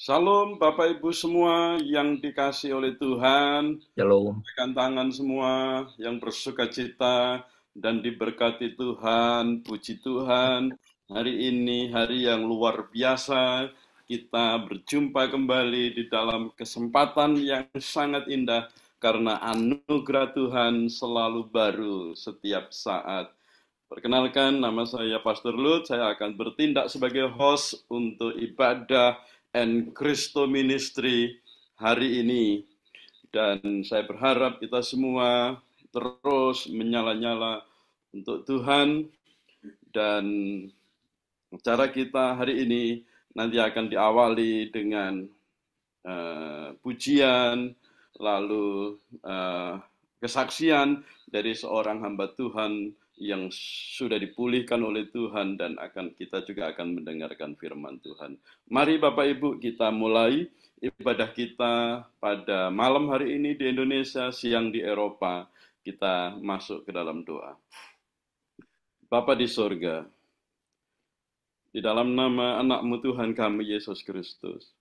Shalom Bapak Ibu semua yang dikasihi oleh Tuhan, Shalom. lambaikan tangan semua yang bersuka cita dan diberkati Tuhan, puji Tuhan. Hari ini hari yang luar biasa, kita berjumpa kembali di dalam kesempatan yang sangat indah karena anugerah Tuhan selalu baru setiap saat. Perkenalkan, nama saya Pastor Lut. Saya akan bertindak sebagai host untuk ibadah and Christo Ministry hari ini. Dan saya berharap kita semua terus menyala-nyala untuk Tuhan. Dan cara kita hari ini nanti akan diawali dengan pujian, lalu kesaksian dari seorang hamba Tuhan yang sudah dipulihkan oleh Tuhan dan kita juga akan mendengarkan firman Tuhan. Mari Bapak Ibu kita mulai ibadah kita pada malam hari ini di Indonesia, siang di Eropa. Kita masuk ke dalam doa. Bapa di sorga, di dalam nama anak-Mu Tuhan kami Yesus Kristus,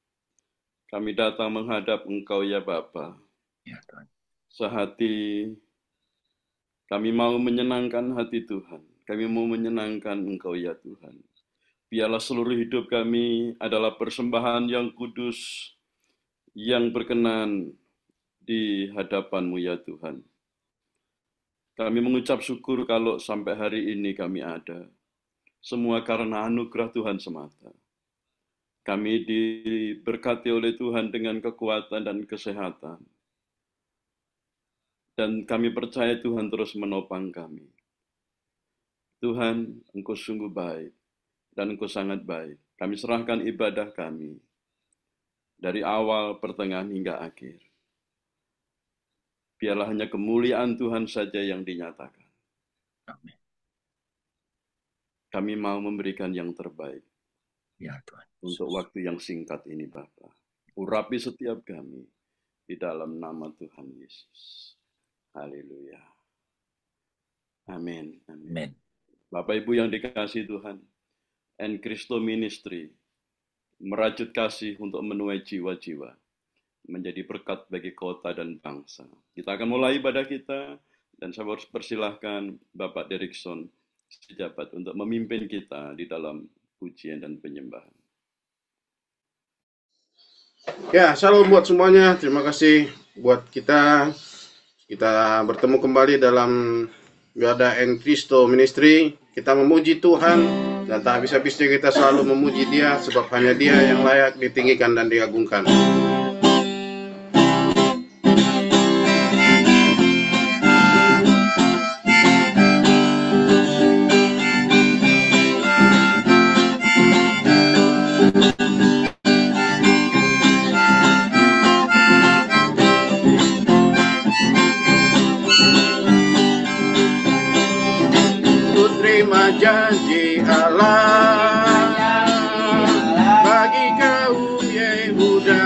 kami datang menghadap Engkau ya Bapa. Ya, Tuhan. Sehati kami mau menyenangkan hati Tuhan. Kami mau menyenangkan Engkau ya Tuhan. Biarlah seluruh hidup kami adalah persembahan yang kudus, yang berkenan di hadapan-Mu ya Tuhan. Kami mengucap syukur kalau sampai hari ini kami ada. Semua karena anugerah Tuhan semata. Kami diberkati oleh Tuhan dengan kekuatan dan kesehatan. Dan kami percaya Tuhan terus menopang kami. Tuhan, Engkau sungguh baik, dan Engkau sangat baik. Kami serahkan ibadah kami, dari awal, pertengahan, hingga akhir. Biarlah hanya kemuliaan Tuhan saja yang dinyatakan. Amin. Kami mau memberikan yang terbaik. Ya, Tuhan. Untuk waktu yang singkat ini, Bapa. Urapi setiap kami, di dalam nama Tuhan Yesus. Haleluya. Amin. Amin. Bapak Ibu yang dikasihi Tuhan, and Christo Ministry merajut kasih untuk menuai jiwa-jiwa, menjadi berkat bagi kota dan bangsa. Kita akan mulai ibadah kita, dan saya harus persilahkan Bapak Derikson sejabat untuk memimpin kita di dalam pujian dan penyembahan. Ya, shalom buat semuanya. Terima kasih buat kita bertemu kembali dalam ibadah and Christo Ministry. Kita memuji Tuhan dan tak habis-habisnya kita selalu memuji Dia, sebab hanya Dia yang layak ditinggikan dan diagungkan. Janji Allah bagi kaum Yehuda,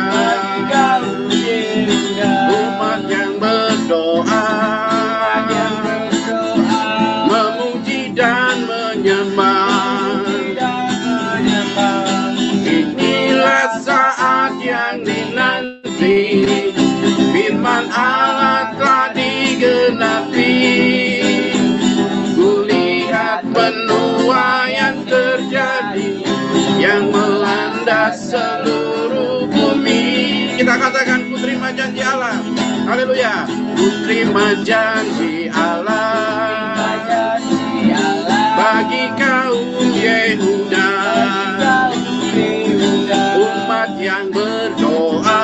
umat yang berdoa, memuji dan menyembah. Inilah saat yang dinanti, firman Allah telah digenapi. Penuaian terjadi yang melanda seluruh bumi. Kita katakan, ku terima janji Allah. Haleluya. Ku terima janji Allah bagi kaum Yehuda, umat yang berdoa,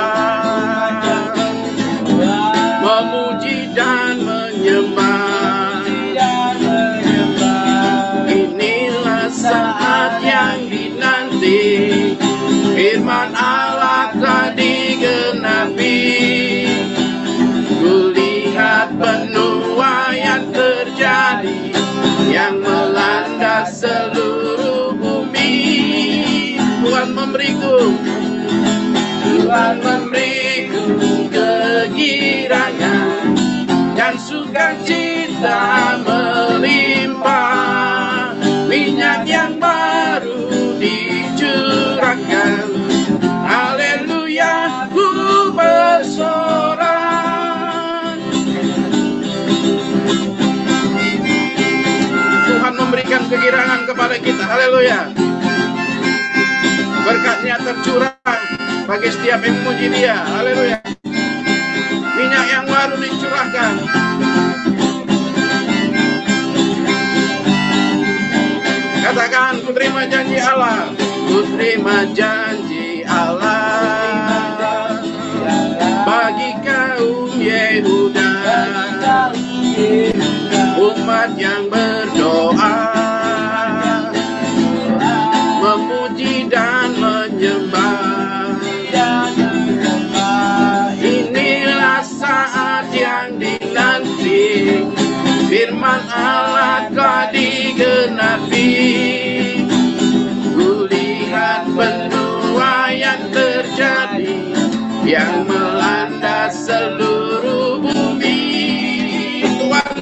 memuji dan menyembah. Saat yang dinanti, firman Allah telah digenapi. Kulihat penuaian terjadi yang melanda seluruh bumi. Tuhan memberiku kegirangan dan sukacita melimpah. Minyak yang baru dicurahkan, haleluya. bersorak. Tuhan memberikan kegirangan kepada kita. Haleluya. Berkat-Nya tercurah bagi setiap yang memuji Dia. Haleluya. Minyak yang baru dicurahkan. Katakan, ku terima janji Allah. Ku terima janji Allah bagi kaum Yehuda, umat yang berdoa, memuji dan menyembah. Inilah saat yang dinanti, firman Allah telah digenapi. Kulihat penuaian terjadi yang melanda seluruh bumi. Tuhan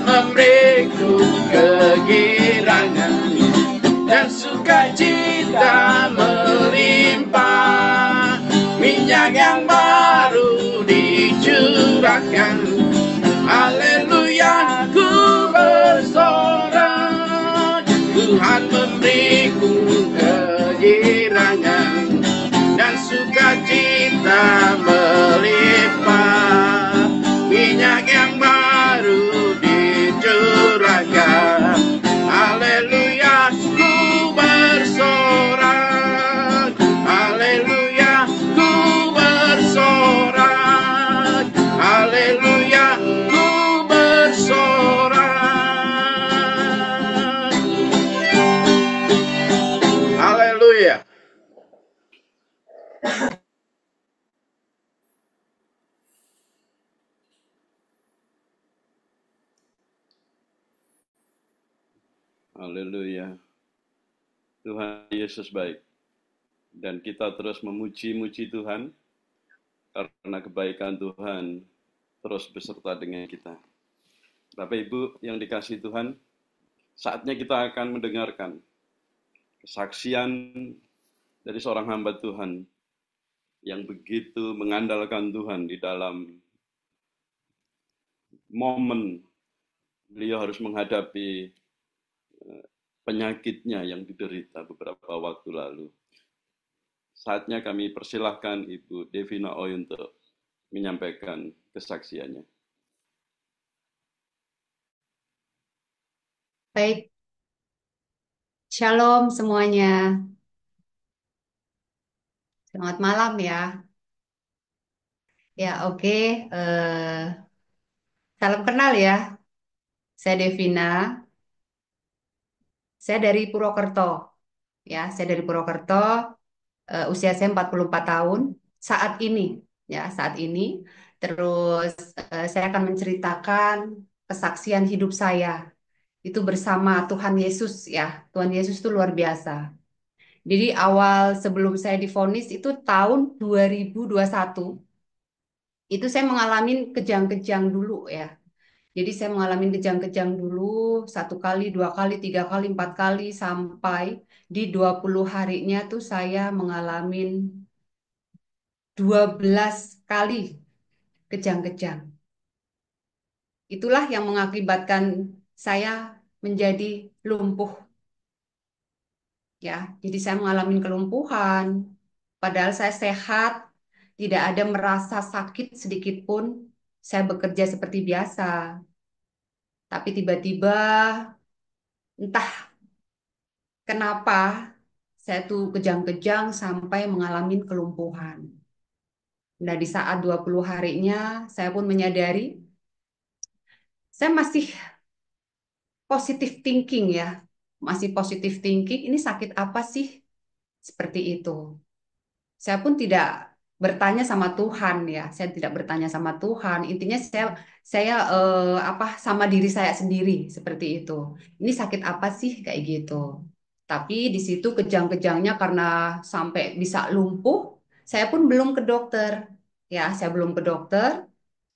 memberiku kegirangan dan sukacita melimpah. Minyak yang baru dicurahkan. Haleluya, ku bersorak. Tuhan memberiku kegirangan dan sukacita melimpah. Minyak yang baru dicurahkan. Haleluya, ku bersorak. Haleluya, ku bersorak. Haleluya, ku bersorak. Haleluya. Haleluya. Tuhan Yesus baik. Dan kita terus memuji-muji Tuhan karena kebaikan Tuhan terus beserta dengan kita. Bapak Ibu yang dikasihi Tuhan, saatnya kita akan mendengarkan kesaksian dari seorang hamba Tuhan yang begitu mengandalkan Tuhan di dalam momen beliau harus menghadapi penyakitnya yang diderita beberapa waktu lalu. Saatnya kami persilahkan Ibu Devina Oy untuk menyampaikan kesaksiannya. Baik, Shalom semuanya. Selamat malam ya. Ya, oke. Salam kenal ya. Saya Devina. Saya dari Purwokerto. Ya, saya dari Purwokerto. Usia saya 44 tahun saat ini. Ya, saat ini. Terus saya akan menceritakan kesaksian hidup saya. Itu bersama Tuhan Yesus ya. Tuhan Yesus itu luar biasa. Jadi awal sebelum saya divonis itu tahun 2021. Itu saya mengalami kejang-kejang dulu ya. Jadi saya mengalami kejang-kejang dulu 1 kali, 2 kali, 3 kali, 4 kali sampai di 20 harinya tuh saya mengalami 12 kali kejang-kejang. Itulah yang mengakibatkan saya menjadi lumpuh. Ya, jadi saya mengalami kelumpuhan. Padahal saya sehat, tidak ada merasa sakit sedikit pun. Saya bekerja seperti biasa. Tapi tiba-tiba entah kenapa saya tuh kejang-kejang sampai mengalami kelumpuhan. Nah, di saat 20 harinya saya pun menyadari saya masih positive thinking ya. Masih positive thinking, ini sakit apa sih? Seperti itu. Saya pun tidak bertanya sama Tuhan ya. Saya tidak bertanya sama Tuhan. Intinya saya sama diri saya sendiri seperti itu. Ini sakit apa sih kayak gitu. Tapi di situ kejang-kejangnya karena sampai bisa lumpuh, saya pun belum ke dokter. Ya, saya belum ke dokter.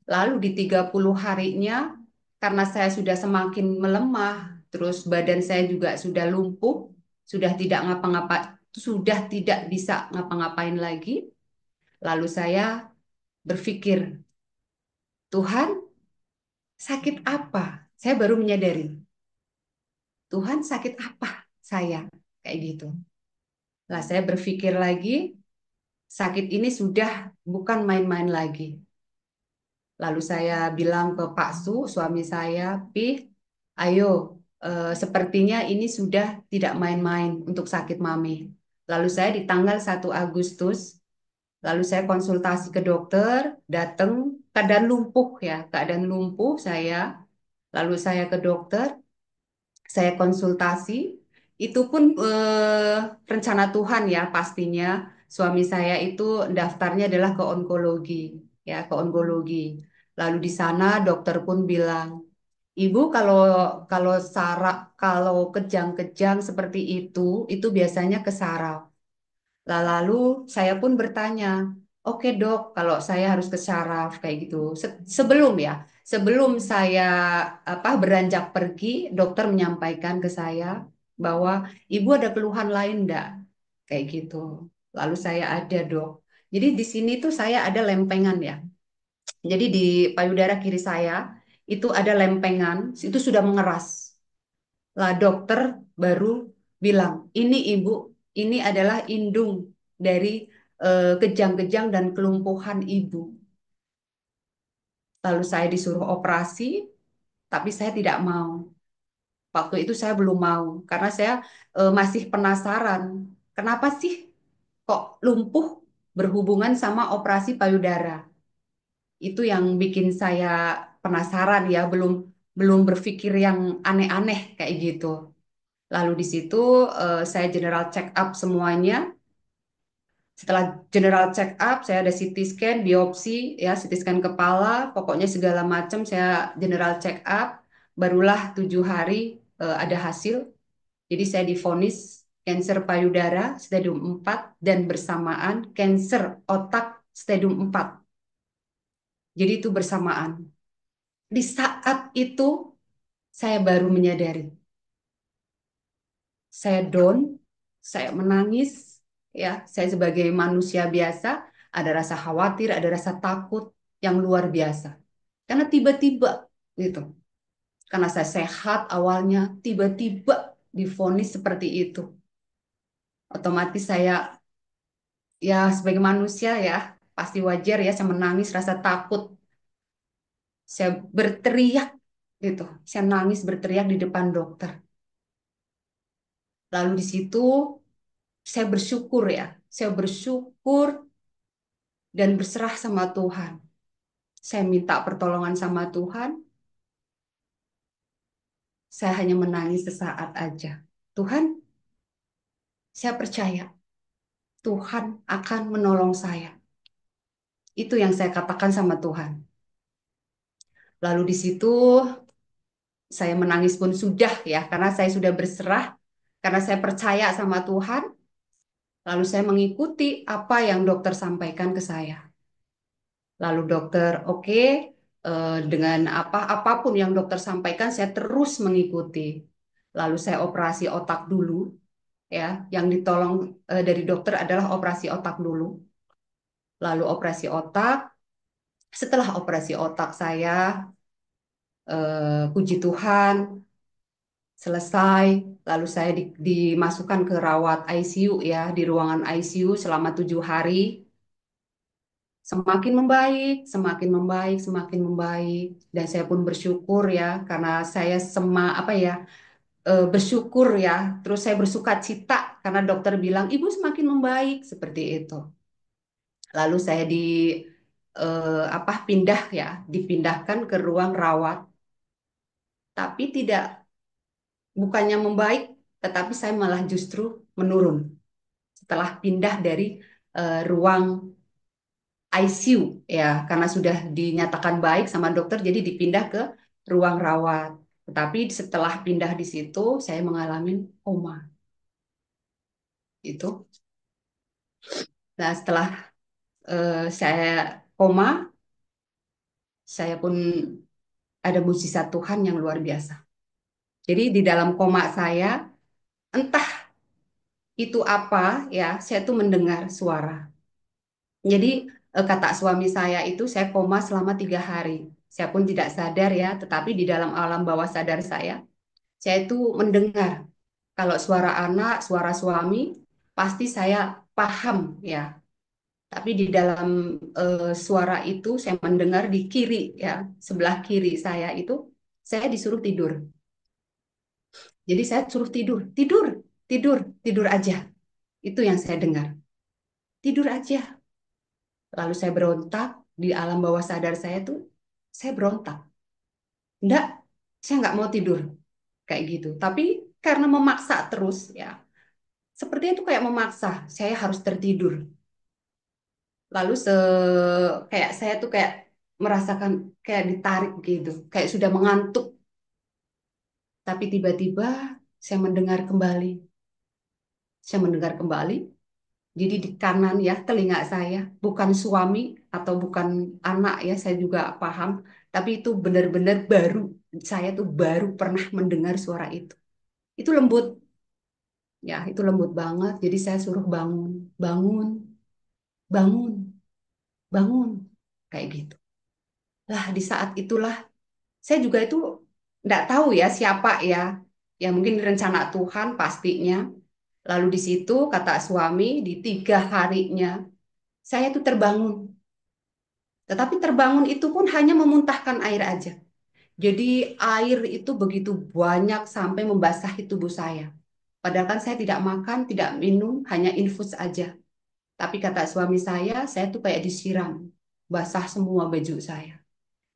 Lalu di 30 harinya karena saya sudah semakin melemah, terus badan saya juga sudah lumpuh, sudah tidak ngapa-ngapa, sudah tidak bisa ngapa-ngapain lagi. Lalu saya berpikir, Tuhan, sakit apa? Saya baru menyadari, Tuhan sakit apa saya? Kayak gitu. Lah saya berpikir lagi, sakit ini sudah bukan main-main lagi. Lalu saya bilang ke Pak Su, suami saya, Pi, ayo, sepertinya ini sudah tidak main-main untuk sakit mami. Lalu saya di tanggal 1 Agustus, lalu saya konsultasi ke dokter, datang keadaan lumpuh ya, keadaan lumpuh saya. Lalu saya ke dokter, saya konsultasi, itu pun rencana Tuhan ya pastinya. Suami saya itu daftarnya adalah ke onkologi, ya ke onkologi. Lalu di sana dokter pun bilang, Ibu kalau kalau saraf kalau kejang-kejang seperti itu biasanya ke saraf. Lalu saya pun bertanya, oke dok, kalau saya harus ke syaraf kayak gitu. Sebelum ya, sebelum saya beranjak pergi, dokter menyampaikan ke saya bahwa ibu ada keluhan lain enggak? Kayak gitu. Lalu saya ada dok. Jadi di sini tuh saya ada lempengan ya. Jadi di payudara kiri saya itu ada lempengan, itu sudah mengeras. Lah dokter baru bilang, ini ibu, ini adalah indung dari kejang-kejang dan kelumpuhan ibu. Lalu saya disuruh operasi, tapi saya tidak mau. Waktu itu saya belum mau, karena saya masih penasaran, kenapa sih kok lumpuh berhubungan sama operasi payudara? Itu yang bikin saya penasaran ya, belum belum berpikir yang aneh-aneh kayak gitu. Lalu di situ saya general check up semuanya. Setelah general check up, saya ada CT scan, biopsi, ya CT scan kepala, pokoknya segala macam saya general check up. Barulah 7 hari ada hasil. Jadi saya divonis kanker payudara stadium 4 dan bersamaan kanker otak stadium 4. Jadi itu bersamaan. Di saat itu saya baru menyadari. Saya down, saya menangis, ya. Saya sebagai manusia biasa ada rasa khawatir, ada rasa takut yang luar biasa. Karena tiba-tiba gitu. Karena saya sehat awalnya, tiba-tiba divonis seperti itu. Otomatis saya ya sebagai manusia ya pasti wajar ya saya menangis rasa takut. Saya berteriak gitu. Saya nangis berteriak di depan dokter. Lalu di situ saya bersyukur ya. Saya bersyukur dan berserah sama Tuhan. Saya minta pertolongan sama Tuhan. Saya hanya menangis sesaat aja. Tuhan, saya percaya Tuhan akan menolong saya. Itu yang saya katakan sama Tuhan. Lalu di situ saya menangis pun sudah ya, karena saya sudah berserah, karena saya percaya sama Tuhan. Lalu saya mengikuti apa yang dokter sampaikan ke saya. Lalu dokter, oke, dengan apapun yang dokter sampaikan, saya terus mengikuti. Lalu saya operasi otak dulu, ya. Yang ditolong dari dokter adalah operasi otak dulu. Lalu operasi otak. Setelah operasi otak saya, puji Tuhan, selesai. Lalu saya dimasukkan ke rawat ICU ya, di ruangan ICU selama 7 hari. Semakin membaik, semakin membaik, semakin membaik. Dan saya pun bersyukur ya, karena saya bersyukur ya. Terus saya bersuka cita karena dokter bilang, Ibu semakin membaik, seperti itu. Lalu saya pindah ya, dipindahkan ke ruang rawat. Tapi bukannya membaik, tetapi saya malah justru menurun. Setelah pindah dari ruang ICU ya, karena sudah dinyatakan baik sama dokter jadi dipindah ke ruang rawat. Tetapi setelah pindah di situ saya mengalami koma. Itu. Nah, setelah saya koma, saya pun ada mujizat Tuhan yang luar biasa. Jadi di dalam koma saya, entah itu apa ya, saya tuh mendengar suara. Jadi kata suami saya itu saya koma selama 3 hari. Saya pun tidak sadar ya, tetapi di dalam alam bawah sadar saya itu mendengar kalau suara anak, suara suami, pasti saya paham ya. Tapi di dalam suara itu saya mendengar di kiri ya, sebelah kiri saya itu saya disuruh tidur. Jadi saya suruh tidur, tidur, tidur, tidur aja. Itu yang saya dengar. Tidur aja. Lalu saya berontak di alam bawah sadar saya tuh, saya berontak. Enggak, saya nggak mau tidur kayak gitu. Tapi karena memaksa terus ya, sepertinya itu kayak memaksa. Saya harus tertidur. Lalu kayak saya tuh kayak merasakan kayak ditarik gitu, kayak sudah mengantuk. Tapi tiba-tiba saya mendengar kembali. Saya mendengar kembali. Jadi di kanan ya telinga saya, bukan suami atau bukan anak ya, saya juga paham. Tapi itu benar-benar baru, saya tuh baru pernah mendengar suara itu. Itu lembut, ya itu lembut banget. Jadi saya suruh bangun, bangun, bangun, bangun, kayak gitu. Lah di saat itulah saya juga itu nggak tahu ya siapa ya, ya mungkin rencana Tuhan pastinya. Lalu di situ kata suami di 3 harinya saya tuh terbangun. Tetapi terbangun itu pun hanya memuntahkan air aja. Jadi air itu begitu banyak sampai membasahi tubuh saya. Padahal kan saya tidak makan, tidak minum, hanya infus aja. Tapi kata suami saya tuh kayak disiram. Basah semua baju saya.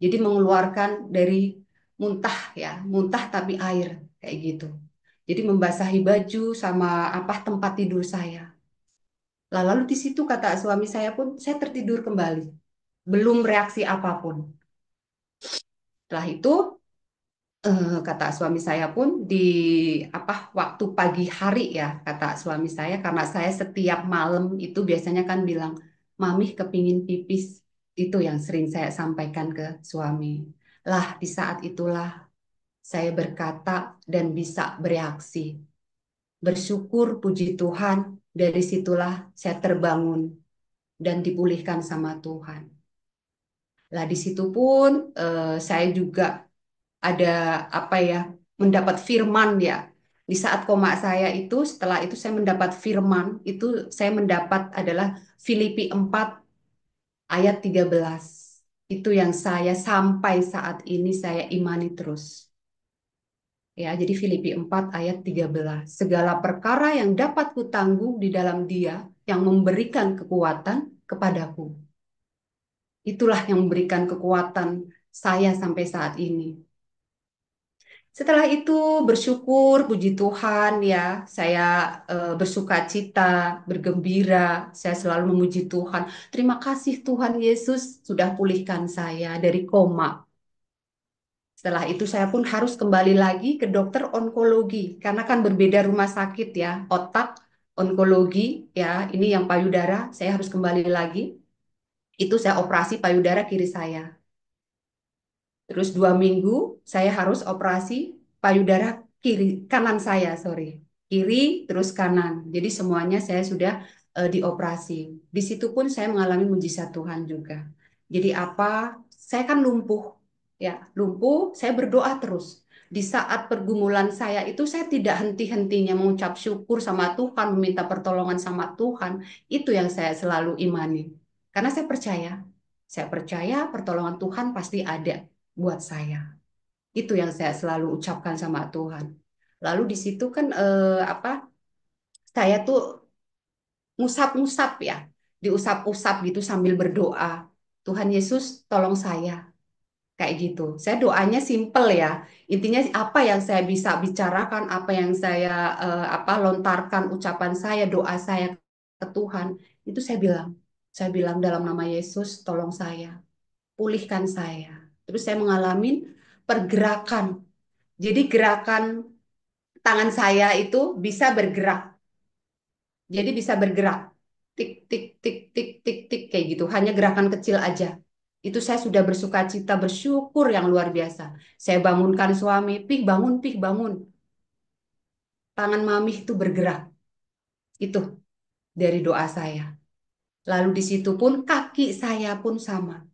Jadi mengeluarkan dari muntah ya, muntah tapi air kayak gitu. Jadi membasahi baju sama apa tempat tidur saya. Lalu di situ kata suami saya pun saya tertidur kembali. Belum reaksi apapun. Setelah itu kata suami saya pun di apa waktu pagi hari ya kata suami saya karena saya setiap malam itu biasanya kan bilang mami kepingin pipis itu yang sering saya sampaikan ke suami. Lah di saat itulah saya berkata dan bisa bereaksi. Bersyukur puji Tuhan dari situlah saya terbangun dan dipulihkan sama Tuhan. Lah di situ pun saya juga ada apa ya mendapat firman ya di saat koma saya itu setelah itu saya mendapat firman itu saya mendapat adalah Filipi 4 ayat 13 itu yang saya sampai saat ini saya imani terus ya jadi Filipi 4 ayat 13 segala perkara yang dapat kutanggung di dalam Dia yang memberikan kekuatan kepadaku itulah yang memberikan kekuatan saya sampai saat ini. Setelah itu bersyukur, puji Tuhan ya, saya bersuka cita, bergembira, saya selalu memuji Tuhan. Terima kasih Tuhan Yesus sudah pulihkan saya dari koma. Setelah itu saya pun harus kembali lagi ke dokter onkologi, karena kan berbeda rumah sakit ya, otak, onkologi ya, ini yang payudara, saya harus kembali lagi. Itu saya operasi payudara kiri saya. Terus 2 minggu saya harus operasi payudara kiri kanan saya, sorry. Kiri terus kanan. Jadi semuanya saya sudah dioperasi. Di situ pun saya mengalami mujizat Tuhan juga. Jadi apa? Saya kan lumpuh. Ya, lumpuh, saya berdoa terus. Di saat pergumulan saya itu saya tidak henti-hentinya mengucap syukur sama Tuhan, meminta pertolongan sama Tuhan. Itu yang saya selalu imani. Karena saya percaya pertolongan Tuhan pasti ada buat saya. Itu yang saya selalu ucapkan sama Tuhan. Lalu di situ kan apa? Saya tuh ngusap-ngusap ya, diusap-usap gitu sambil berdoa. Tuhan Yesus, tolong saya. Kayak gitu. Saya doanya simple ya. Intinya apa yang saya bisa bicarakan, apa yang saya apa lontarkan ucapan saya, doa saya ke Tuhan, itu saya bilang. Saya bilang dalam nama Yesus, tolong saya, pulihkan saya. Terus saya mengalami pergerakan. Jadi gerakan tangan saya itu bisa bergerak. Jadi bisa bergerak. Tik, tik, tik, tik, tik, tik, kayak gitu. Hanya gerakan kecil aja. Itu saya sudah bersuka cita, bersyukur yang luar biasa. Saya bangunkan suami, pih bangun, pih bangun. Tangan mami itu bergerak. Itu dari doa saya. Lalu di situ pun kaki saya pun sama.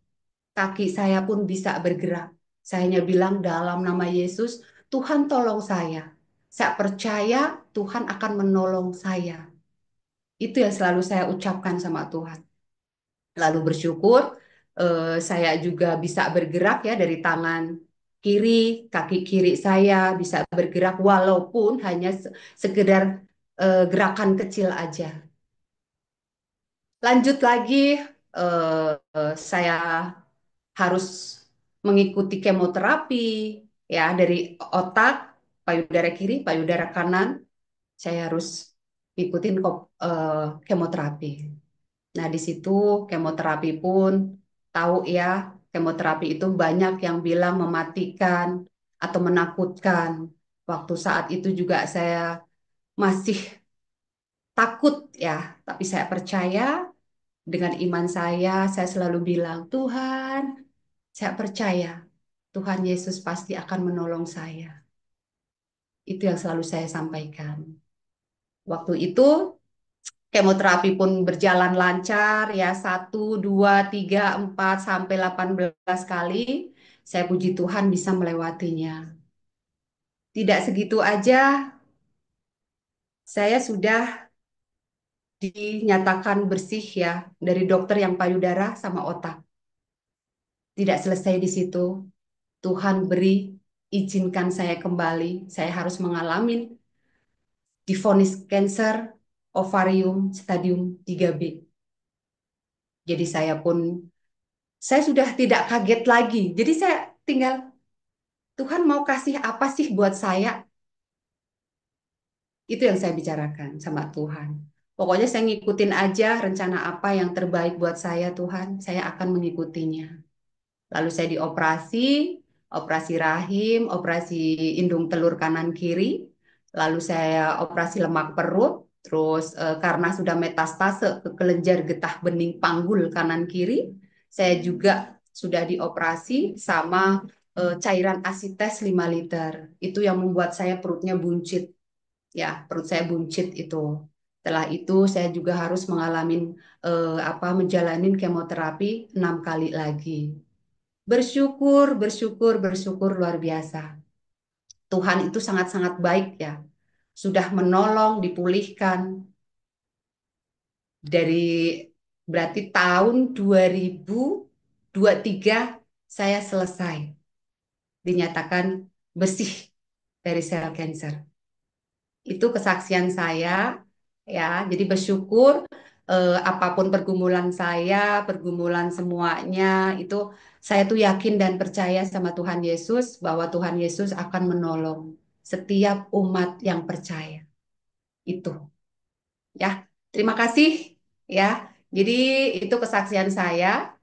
Kaki saya pun bisa bergerak. Saya hanya bilang dalam nama Yesus, Tuhan tolong saya. Saya percaya Tuhan akan menolong saya. Itu yang selalu saya ucapkan sama Tuhan. Lalu bersyukur, saya juga bisa bergerak ya dari tangan kiri, kaki kiri saya bisa bergerak walaupun hanya sekedar gerakan kecil aja. Lanjut lagi, saya harus mengikuti kemoterapi ya dari otak, payudara kiri, payudara kanan. Saya harus ikutin kemoterapi. Nah, di situ kemoterapi pun tahu ya, kemoterapi itu banyak yang bilang mematikan atau menakutkan. Waktu saat itu juga saya masih takut ya, tapi saya percaya dengan iman saya selalu bilang, Tuhan, saya percaya Tuhan Yesus pasti akan menolong saya. Itu yang selalu saya sampaikan. Waktu itu kemoterapi pun berjalan lancar ya 1, 2, 3, 4 sampai 18 kali. Saya puji Tuhan bisa melewatinya. Tidak segitu aja, saya sudah dinyatakan bersih ya dari dokter yang payudara sama otak. Tidak selesai di situ. Tuhan beri izinkan saya kembali. Saya harus mengalami divonis kanker ovarium stadium 3B. Jadi saya sudah tidak kaget lagi. Jadi saya tinggal, Tuhan mau kasih apa sih buat saya? Itu yang saya bicarakan sama Tuhan. Pokoknya saya ngikutin aja rencana apa yang terbaik buat saya, Tuhan. Saya akan mengikutinya. Lalu saya dioperasi, operasi rahim, operasi indung telur kanan kiri. Lalu saya operasi lemak perut. Terus karena sudah metastase ke kelenjar getah bening panggul kanan kiri, saya juga sudah dioperasi sama cairan asites 5 liter. Itu yang membuat saya perutnya buncit. Ya, perut saya buncit itu. Setelah itu saya juga harus menjalani kemoterapi 6 kali lagi. Bersyukur luar biasa. Tuhan itu sangat-sangat baik ya. Sudah menolong, dipulihkan. Dari berarti tahun 2023 saya selesai. Dinyatakan bersih dari sel kanker. Itu kesaksian saya ya. Jadi bersyukur apapun pergumulan saya, pergumulan semuanya itu saya tuh yakin dan percaya sama Tuhan Yesus bahwa Tuhan Yesus akan menolong setiap umat yang percaya. Itu ya. Terima kasih ya. Jadi itu kesaksian saya.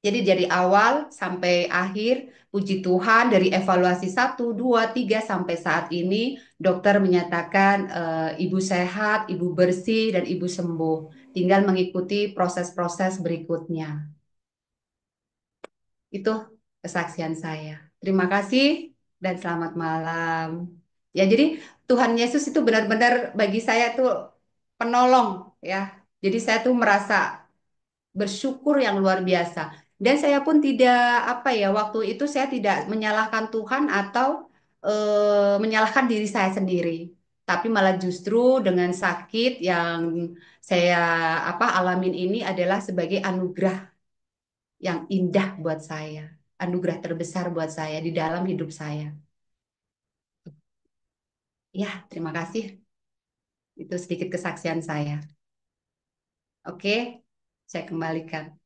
Jadi dari awal sampai akhir, puji Tuhan dari evaluasi 1, 2, 3 sampai saat ini, dokter menyatakan ibu sehat, ibu bersih, dan ibu sembuh. Tinggal mengikuti proses-proses berikutnya. Itu kesaksian saya. Terima kasih dan selamat malam. Ya, jadi Tuhan Yesus itu benar-benar bagi saya tuh penolong ya. Jadi saya tuh merasa bersyukur yang luar biasa. Dan saya pun tidak waktu itu saya tidak menyalahkan Tuhan atau menyalahkan diri saya sendiri. Tapi malah justru dengan sakit yang saya alamin ini adalah sebagai anugerah yang indah buat saya, anugerah terbesar buat saya di dalam hidup saya. Ya, terima kasih. Itu sedikit kesaksian saya. Oke, saya kembalikan.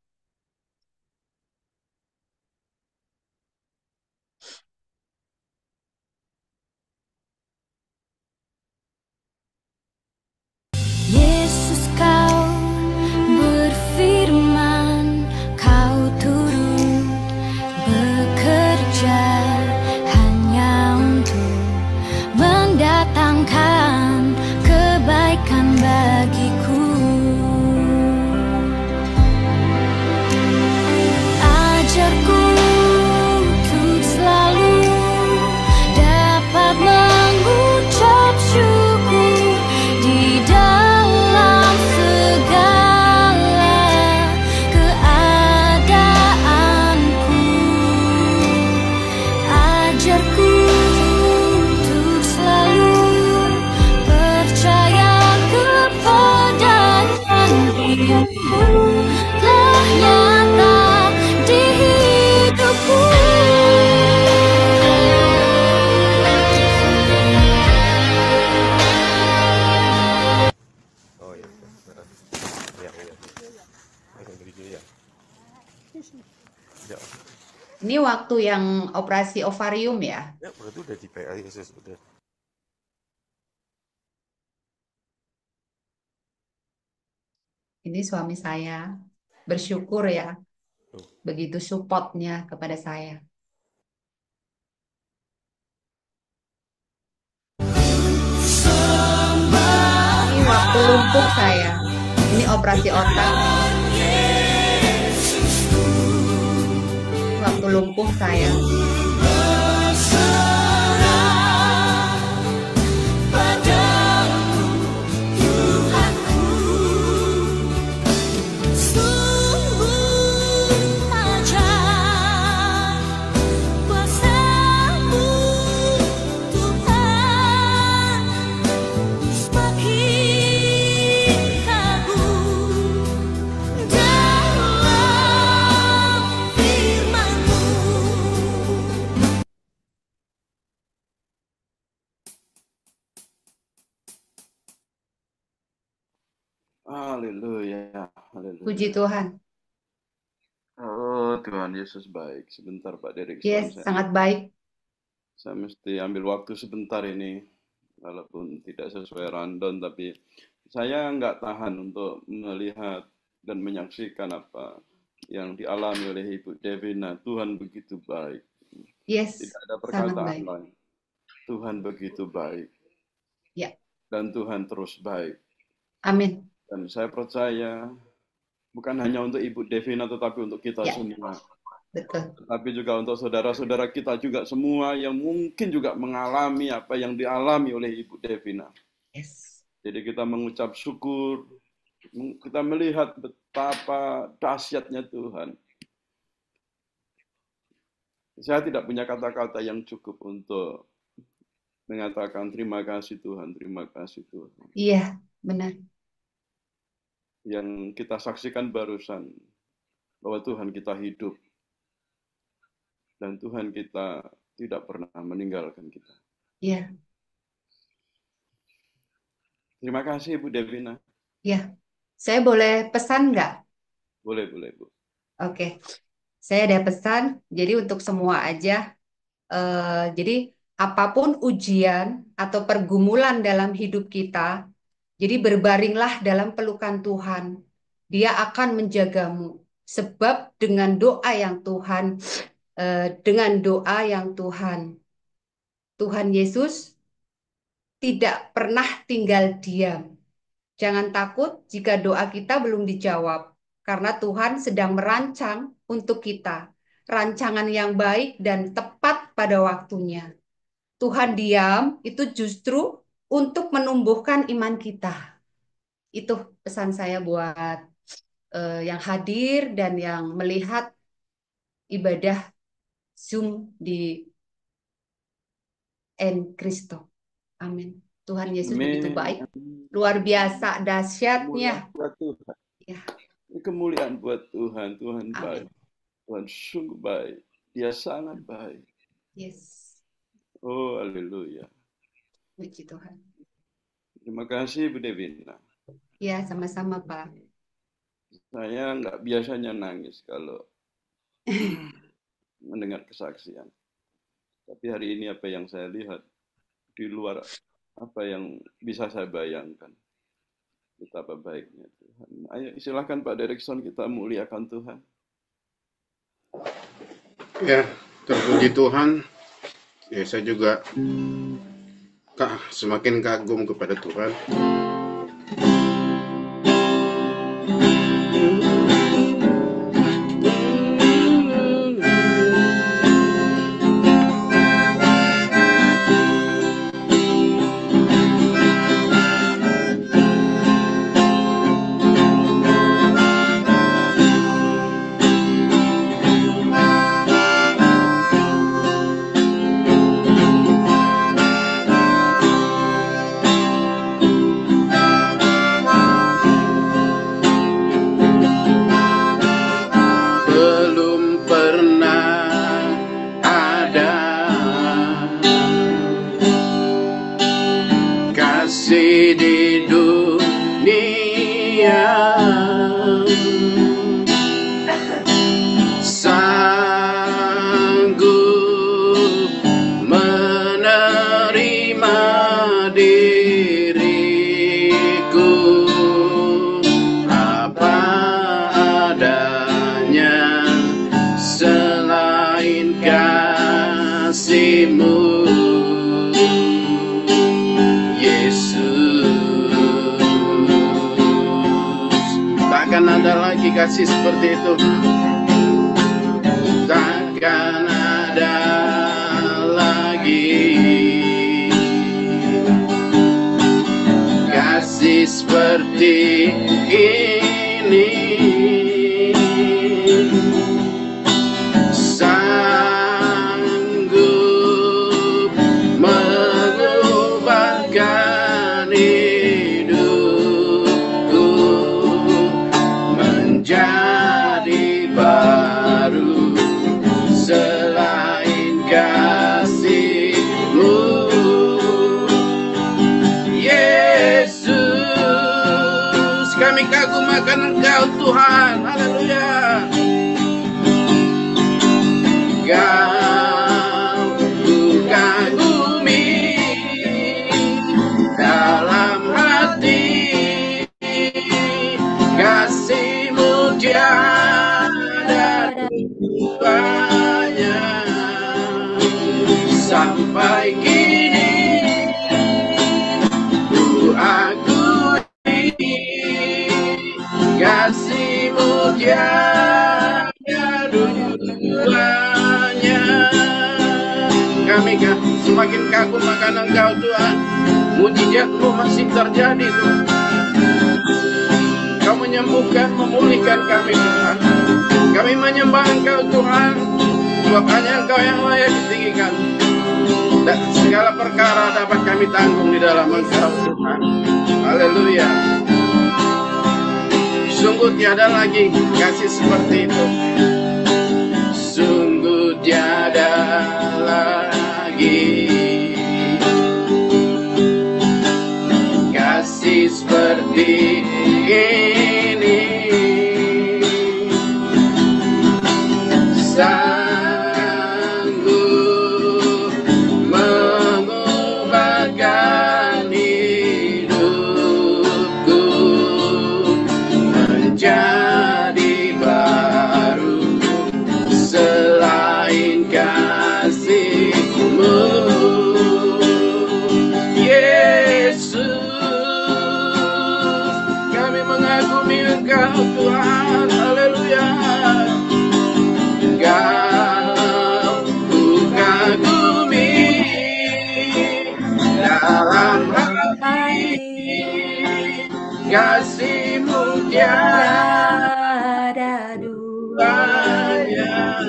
Yesus, kau berfirman, kau turut bekerja hanya untuk mendatangkan kebaikan bagiku. telah nyata di hidupku. Oh iya, iya, iya. Ya. Ya, Ini waktu yang operasi ovarium ya? ya berarti udah di PA Yesus udah. Ini suami saya. Bersyukur ya. Tuh. Begitu supportnya kepada saya. Ini waktu lumpuh saya. Ini operasi otak. Waktu lumpuh saya. Haleluya, haleluya. Puji Tuhan. Oh, Tuhan Yesus baik. Sebentar Pak Derek, Yes, saya sangat baik. mesti ambil waktu sebentar ini, walaupun tidak sesuai rundown, tapi saya nggak tahan untuk melihat dan menyaksikan apa yang dialami oleh Ibu Devina. Tuhan begitu baik. Yes, Tidak ada sangat perkataan baik. lain. Tuhan begitu baik. Ya. Dan Tuhan terus baik. Amin. Dan saya percaya bukan hanya untuk Ibu Devina, tetapi untuk kita Ya. semua. Betul. Tetapi juga untuk saudara-saudara kita juga semua yang mungkin juga mengalami apa yang dialami oleh Ibu Devina. Yes. Jadi kita mengucap syukur, kita melihat betapa dahsyatnya Tuhan. Saya tidak punya kata-kata yang cukup untuk mengatakan terima kasih Tuhan, terima kasih Tuhan. Iya, benar. Yang kita saksikan barusan, bahwa Tuhan kita hidup. Dan Tuhan kita tidak pernah meninggalkan kita. Iya. Terima kasih Ibu Devina. Iya. Saya boleh pesan nggak? Boleh Bu. Oke. Saya ada pesan. Jadi untuk semua aja. Jadi apapun ujian atau pergumulan dalam hidup kita, jadi berbaringlah dalam pelukan Tuhan. Dia akan menjagamu. Sebab dengan doa yang Tuhan, Tuhan Yesus tidak pernah tinggal diam. Jangan takut jika doa kita belum dijawab, karena Tuhan sedang merancang untuk kita rancangan yang baik dan tepat pada waktunya. Tuhan diam itu justru untuk menumbuhkan iman kita. Itu pesan saya buat yang hadir dan yang melihat ibadah Zoom di Cristo. Amin. Tuhan Yesus begitu baik, luar biasa dahsyatnya. Kemuliaan buat Tuhan. Ya. Ini kemuliaan buat Tuhan. Tuhan Amin. baik. Tuhan sungguh baik. Dia sangat baik. Yes. Oh, haleluya. Puji Tuhan. Terima kasih Bu Devina. Ya, sama-sama Pak. Saya nggak biasanya nangis kalau mendengar kesaksian. Tapi hari ini apa yang saya lihat di luar apa yang bisa saya bayangkan. Betapa baiknya Tuhan. Ayo silakan Pak Derikson, kita muliakan Tuhan. Ya, terpuji Tuhan. Ya, saya juga semakin kagum kepada Tuhan. kasih di dunia, sanggup menerima diriku apa adanya, selain kasih-Mu, takkan ada lagi kasih seperti itu. Takkan ada lagi kasih seperti ini. Sanggup mengubahkan hidupku menjadi baru, selain kasih-Mu, Yesus. Kami kagum akan Engkau Tuhan, haleluya. Kau ku kagumi dalam hati, kasih-Mu tiada duanya. Sampai kini ku akui kasih-Mu tiada duanya. Kami semakin kagum akan Engkau Tuhan. Mujizat-Mu masih terjadi Tuhan. Kau menyembuhkan, memulihkan kami Tuhan. Kami menyembah Engkau Tuhan, sebab hanya Engkau yang layak ditinggikan. Dan segala perkara dapat kami tanggung di dalam Engkau Tuhan. Haleluya. Sungguh tiada lagi kasih seperti itu. Sungguh tiada lagi kasih seperti ini. Sanggup mengubahkan hidupku menjadi baru, selain kasih-Mu, Yesus. Kami mengagumi Engkau Tuhan, haleluya. Kau ku kagumi dalam hati, kasih-Mu tiada duanya.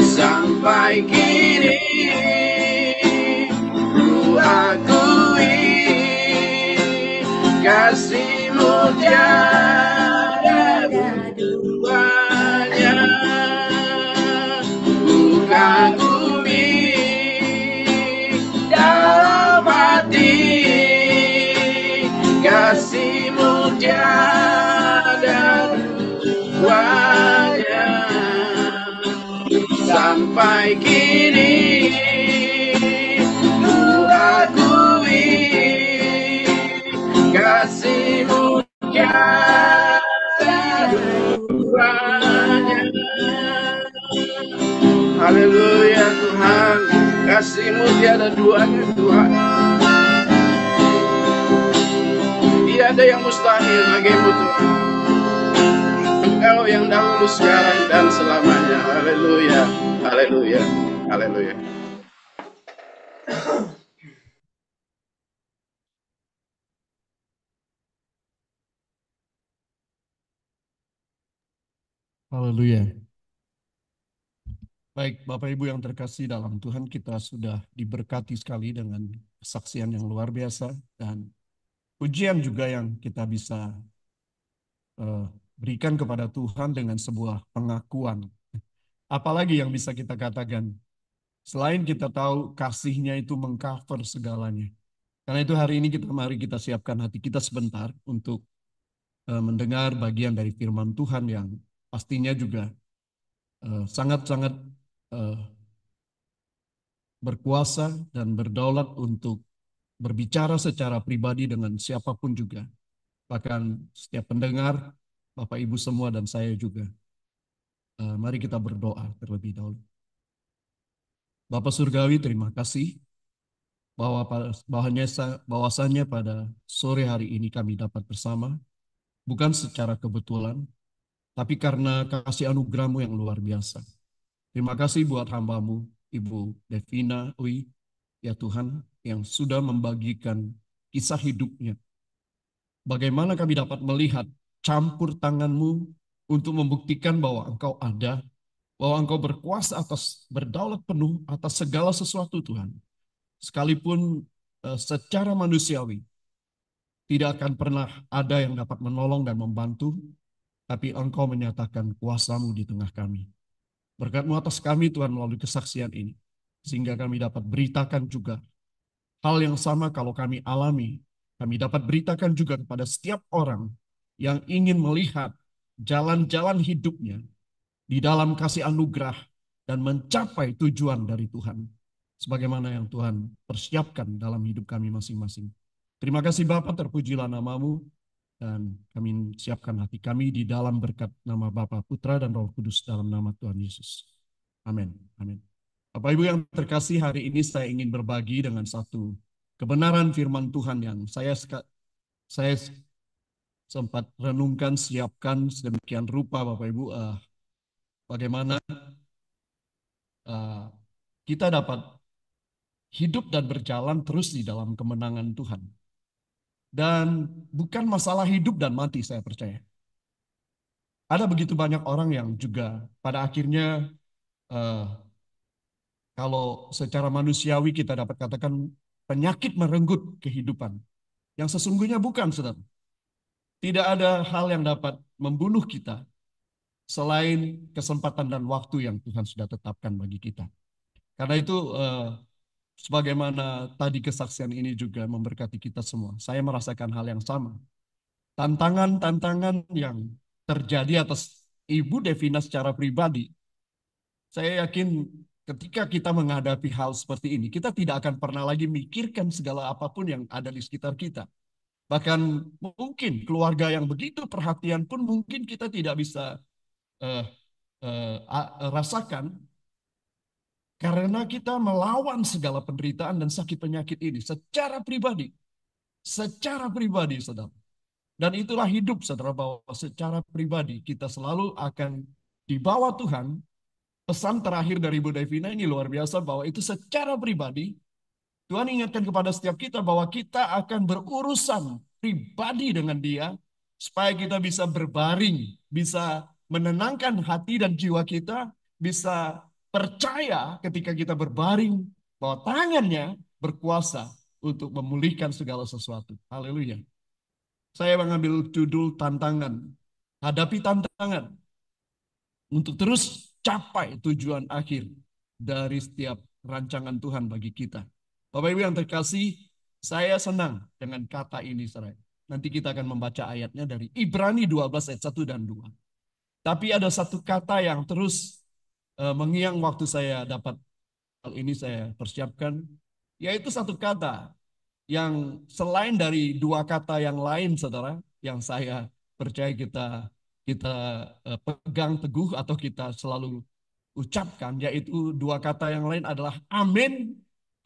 Sampai kini ku akui kasih-Mu tiada duanya. Ku kagumi dalam hati, kasih-Mu tiada duanya. Sampai kini ku akui kasih-Mu tiada duanya. Haleluya Tuhan, kasih-Mu tiada duanya Tuhan. Tiada yang mustahil bagimu Tuhan. Engkau yang dahulu, sekarang, dan selamanya. Haleluya, haleluya, haleluya. Haleluya. Baik, Bapak Ibu yang terkasih dalam Tuhan, kita sudah diberkati sekali dengan kesaksian yang luar biasa dan pujian juga yang kita bisa berikan kepada Tuhan dengan sebuah pengakuan. Apalagi yang bisa kita katakan, selain kita tahu kasih-Nya itu mengcover segalanya. Karena itu hari ini mari kita siapkan hati kita sebentar untuk mendengar bagian dari firman Tuhan yang pastinya juga sangat-sangat berkuasa dan berdaulat untuk berbicara secara pribadi dengan siapapun juga. Bahkan setiap pendengar, Bapak Ibu semua dan saya juga. Mari kita berdoa terlebih dahulu. Bapak Surgawi, terima kasih bahwasanya pada sore hari ini kami dapat bersama, bukan secara kebetulan, tapi karena kasih anugerah-Mu yang luar biasa. Terima kasih buat hamba-Mu, Ibu Devina Ui, ya Tuhan, yang sudah membagikan kisah hidupnya. Bagaimana kami dapat melihat campur tangan-Mu untuk membuktikan bahwa Engkau ada, bahwa Engkau berkuasa berdaulat penuh atas segala sesuatu, Tuhan. Sekalipun secara manusiawi tidak akan pernah ada yang dapat menolong dan membantu, tapi Engkau menyatakan kuasa-Mu di tengah kami. Berkat-Mu atas kami, Tuhan, melalui kesaksian ini, sehingga kami dapat beritakan juga hal yang sama kalau kami alami. Kami dapat beritakan juga kepada setiap orang yang ingin melihat jalan-jalan hidupnya di dalam kasih anugerah dan mencapai tujuan dari Tuhan, sebagaimana yang Tuhan persiapkan dalam hidup kami masing-masing. Terima kasih Bapa, terpujilah nama-Mu, dan kami siapkan hati kami di dalam berkat nama Bapa, Putra, dan Roh Kudus dalam nama Tuhan Yesus. Amin. Amin. Bapak Ibu yang terkasih, hari ini saya ingin berbagi dengan satu kebenaran firman Tuhan yang saya sempat renungkan, siapkan sedemikian rupa, Bapak Ibu, bagaimana kita dapat hidup dan berjalan terus di dalam kemenangan Tuhan. Dan bukan masalah hidup dan mati, saya percaya. Ada begitu banyak orang yang juga pada akhirnya kalau secara manusiawi kita dapat katakan penyakit merenggut kehidupan. Yang sesungguhnya bukan, saudara. Tidak ada hal yang dapat membunuh kita selain kesempatan dan waktu yang Tuhan sudah tetapkan bagi kita. Karena itu sebagaimana tadi kesaksian ini juga memberkati kita semua. Saya merasakan hal yang sama. Tantangan-tantangan yang terjadi atas Ibu Devina secara pribadi, saya yakin ketika kita menghadapi hal seperti ini, kita tidak akan pernah lagi mikirkan segala apapun yang ada di sekitar kita. Bahkan mungkin keluarga yang begitu perhatian pun mungkin kita tidak bisa rasakan, karena kita melawan segala penderitaan dan sakit penyakit ini secara pribadi. Secara pribadi, saudara. Dan itulah hidup, saudara, bahwa secara pribadi kita selalu akan dibawa Tuhan. Pesan terakhir dari Ibu Devina ini luar biasa, bahwa itu secara pribadi, Tuhan ingatkan kepada setiap kita bahwa kita akan berurusan pribadi dengan Dia, supaya kita bisa berbaring, bisa menenangkan hati dan jiwa kita, bisa percaya ketika kita berbaring bahwa tangannya berkuasa untuk memulihkan segala sesuatu. Haleluya. Saya mengambil judul tantangan. Hadapi tantangan untuk terus capai tujuan akhir dari setiap rancangan Tuhan bagi kita. Bapak Ibu yang terkasih, saya senang dengan kata ini, saudara. Nanti kita akan membaca ayatnya dari Ibrani 12 ayat 1 dan 2. Tapi ada satu kata yang terus mengiang waktu saya dapat hal ini saya persiapkan, yaitu satu kata yang selain dari dua kata yang lain, saudara, yang saya percaya kita pegang teguh atau kita selalu ucapkan, yaitu dua kata yang lain adalah amin,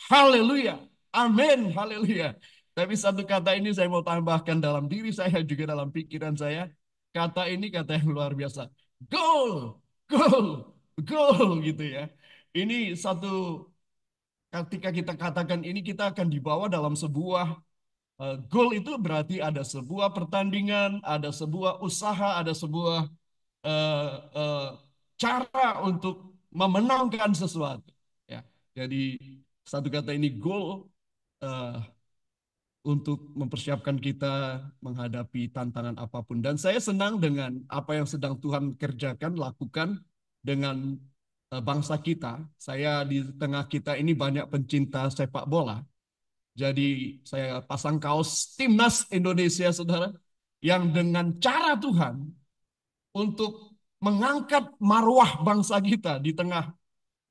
haleluya, amin, haleluya. Tapi satu kata ini saya mau tambahkan dalam diri saya juga dalam pikiran saya. Kata ini kata yang luar biasa. Goal, goal, goal gitu ya. Ini satu, ketika kita katakan ini kita akan dibawa dalam sebuah goal, itu berarti ada sebuah pertandingan, ada sebuah usaha, ada sebuah cara untuk memenangkan sesuatu. Ya, jadi satu kata ini goal untuk mempersiapkan kita menghadapi tantangan apapun. Dan saya senang dengan apa yang sedang Tuhan kerjakan, lakukan dengan bangsa kita. Saya di tengah kita ini banyak pencinta sepak bola. Jadi saya pasang kaos Timnas Indonesia, saudara, yang dengan cara Tuhan untuk mengangkat marwah bangsa kita di tengah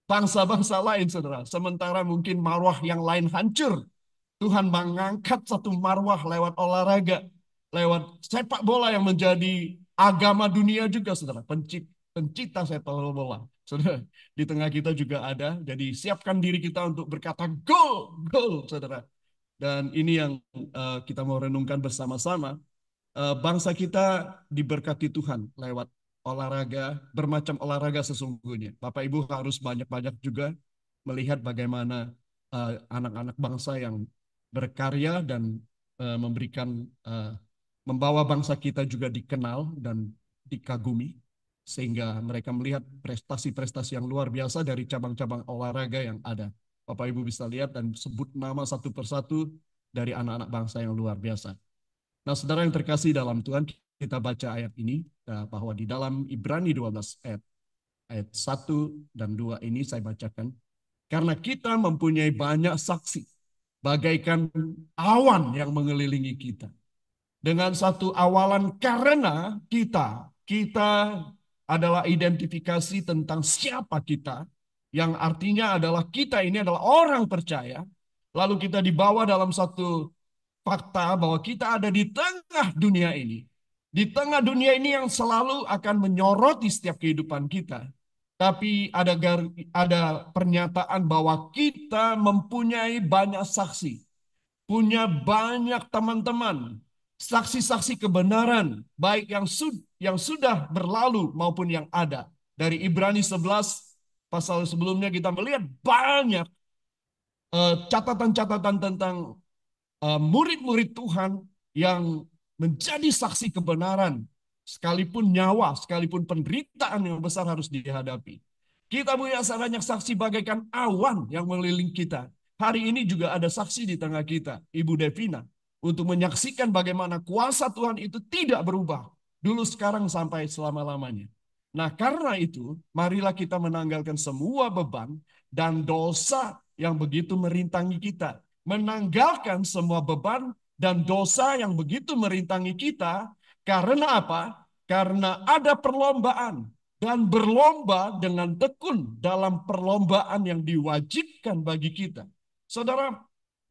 bangsa-bangsa lain, saudara. Sementara mungkin marwah yang lain hancur, Tuhan mengangkat satu marwah lewat olahraga, lewat sepak bola yang menjadi agama dunia juga, saudara. Pencipta sepak bola, saudara. Di tengah kita juga ada. Jadi siapkan diri kita untuk berkata gol, gol, saudara. Dan ini yang kita mau renungkan bersama-sama. Bangsa kita diberkati Tuhan lewat olahraga, bermacam olahraga sesungguhnya. Bapak Ibu harus banyak-banyak juga melihat bagaimana anak-anak bangsa yang berkarya dan membawa bangsa kita juga dikenal dan dikagumi, sehingga mereka melihat prestasi-prestasi yang luar biasa dari cabang-cabang olahraga yang ada. Bapak Ibu bisa lihat dan sebut nama satu persatu dari anak-anak bangsa yang luar biasa. Nah, saudara yang terkasih dalam Tuhan, kita baca ayat ini bahwa di dalam Ibrani 12 ayat 1 dan 2 ini saya bacakan. Karena kita mempunyai banyak saksi, bagaikan awan yang mengelilingi kita. Dengan satu awalan karena kita adalah identifikasi tentang siapa kita, yang artinya adalah kita ini adalah orang percaya, lalu kita dibawa dalam satu fakta bahwa kita ada di tengah dunia ini. Di tengah dunia ini yang selalu akan menyoroti setiap kehidupan kita. Tapi ada pernyataan bahwa kita mempunyai banyak saksi, punya banyak teman-teman, saksi-saksi kebenaran, baik yang sudah berlalu maupun yang ada. Dari Ibrani 11 pasal sebelumnya kita melihat banyak catatan-catatan tentang murid-murid Tuhan yang menjadi saksi kebenaran, sekalipun nyawa, sekalipun penderitaan yang besar harus dihadapi. Kita punya banyak saksi bagaikan awan yang mengelilingi kita. Hari ini juga ada saksi di tengah kita, Ibu Devina, untuk menyaksikan bagaimana kuasa Tuhan itu tidak berubah, dulu, sekarang, sampai selama-lamanya. Nah, karena itu, marilah kita menanggalkan semua beban dan dosa yang begitu merintangi kita. Menanggalkan semua beban dan dosa yang begitu merintangi kita. Karena apa? Karena ada perlombaan. Dan berlomba dengan tekun dalam perlombaan yang diwajibkan bagi kita. Saudara,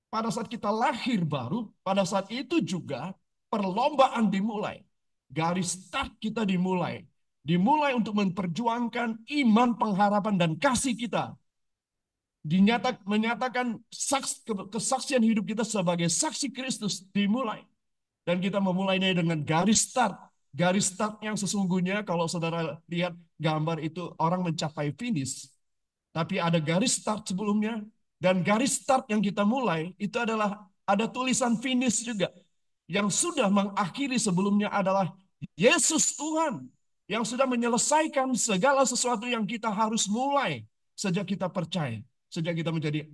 pada saat kita lahir baru, pada saat itu juga perlombaan dimulai. Garis start kita dimulai. Dimulai untuk memperjuangkan iman, pengharapan, dan kasih kita. Menyatakan kesaksian hidup kita sebagai saksi Kristus dimulai. Dan kita memulainya dengan garis start. Garis start yang sesungguhnya kalau saudara lihat gambar itu orang mencapai finish. Tapi ada garis start sebelumnya. Dan garis start yang kita mulai itu adalah ada tulisan finish juga. Yang sudah mengakhiri sebelumnya adalah Yesus Tuhan. Yang sudah menyelesaikan segala sesuatu yang kita harus mulai sejak kita percaya. Sejak kita menjadi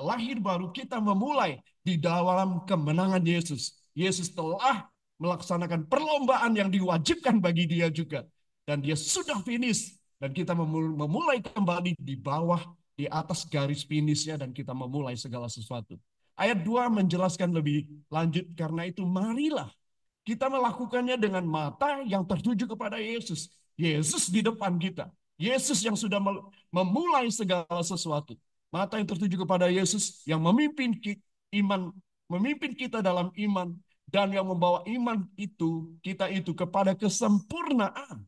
lahir baru, kita memulai di dalam kemenangan Yesus. Yesus telah melaksanakan perlombaan yang diwajibkan bagi dia juga. Dan dia sudah finish. Dan kita memulai kembali di bawah, di atas garis finishnya, dan kita memulai segala sesuatu. Ayat 2 menjelaskan lebih lanjut, karena itu marilah kita melakukannya dengan mata yang tertuju kepada Yesus. Yesus di depan kita. Yesus yang sudah memulai segala sesuatu. Mata yang tertuju kepada Yesus yang memimpin kita dalam iman, dan yang membawa iman kita itu kepada kesempurnaan.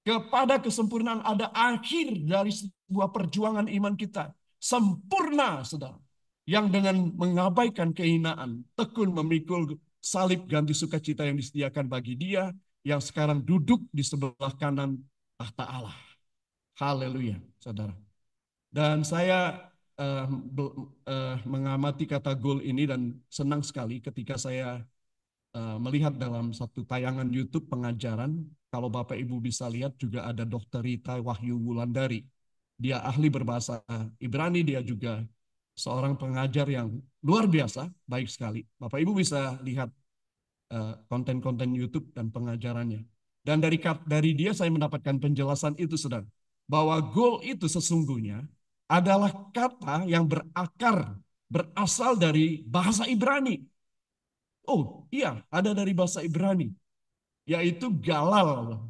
Kepada kesempurnaan ada akhir dari sebuah perjuangan iman kita. Sempurna, saudara. Yang dengan mengabaikan kehinaan, tekun memikul salib ganti sukacita yang disediakan bagi dia, yang sekarang duduk di sebelah kanan tahta Allah. Haleluya, saudara. Dan saya mengamati kata goal ini dan senang sekali ketika saya melihat dalam satu tayangan YouTube pengajaran. Kalau Bapak Ibu bisa lihat juga ada Dr. Rita Wahyu Wulandari. Dia ahli berbahasa Ibrani, dia juga seorang pengajar yang luar biasa, baik sekali. Bapak Ibu bisa lihat konten-konten YouTube dan pengajarannya. Dan dari dia saya mendapatkan penjelasan itu, saudara. Bahwa goal itu sesungguhnya adalah kata yang berakar berasal dari bahasa Ibrani. Oh iya, ada dari bahasa Ibrani, yaitu galal.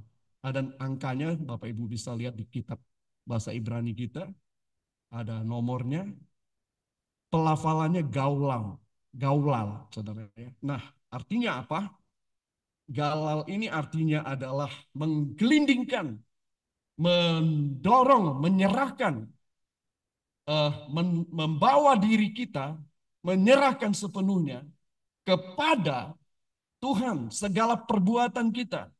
Ada angkanya, Bapak Ibu bisa lihat di kitab bahasa Ibrani kita, ada nomornya, pelafalannya gaulal, gaulal, saudara. Nah, artinya apa? Galal ini artinya adalah menggelindingkan, mendorong, menyerahkan, membawa diri kita, menyerahkan sepenuhnya kepada Tuhan, segala perbuatan kita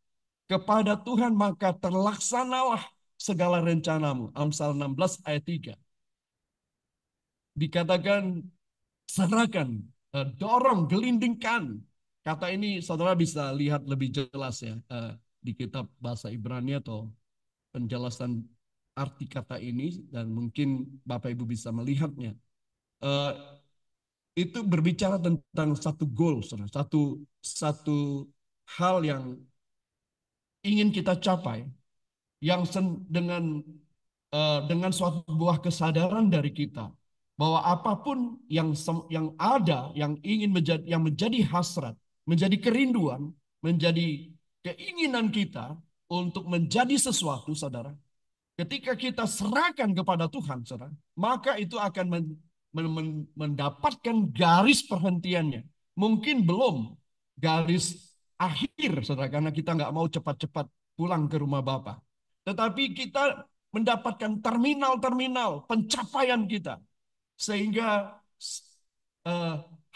kepada Tuhan, maka terlaksanalah segala rencanamu. Amsal 16 ayat 3. Dikatakan serahkan, dorong, gelindingkan. Kata ini saudara bisa lihat lebih jelas ya di kitab bahasa Ibrani atau penjelasan arti kata ini, dan mungkin Bapak Ibu bisa melihatnya. Itu berbicara tentang satu goal, saudara, satu hal yang ingin kita capai, yang dengan suatu buah kesadaran dari kita bahwa apapun yang ada, yang menjadi hasrat, menjadi kerinduan, menjadi keinginan kita untuk menjadi sesuatu, saudara. Ketika kita serahkan kepada Tuhan, saudara, maka itu akan mendapatkan garis perhentiannya. Mungkin belum garis akhir, saudara, karena kita nggak mau cepat-cepat pulang ke rumah Bapa. Tetapi kita mendapatkan terminal-terminal pencapaian kita. Sehingga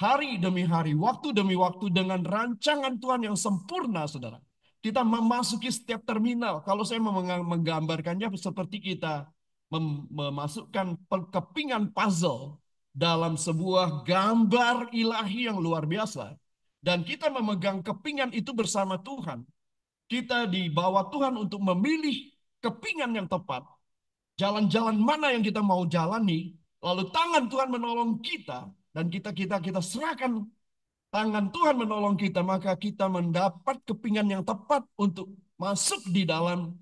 hari demi hari, waktu demi waktu, dengan rancangan Tuhan yang sempurna, saudara, kita memasuki setiap terminal. Kalau saya menggambarkannya seperti kita memasukkan kepingan puzzle dalam sebuah gambar ilahi yang luar biasa. Dan kita memegang kepingan itu bersama Tuhan. Kita dibawa Tuhan untuk memilih kepingan yang tepat. Jalan-jalan mana yang kita mau jalani. Lalu tangan Tuhan menolong kita. Dan kita serahkan tangan Tuhan menolong kita. Maka kita mendapat kepingan yang tepat untuk masuk di dalam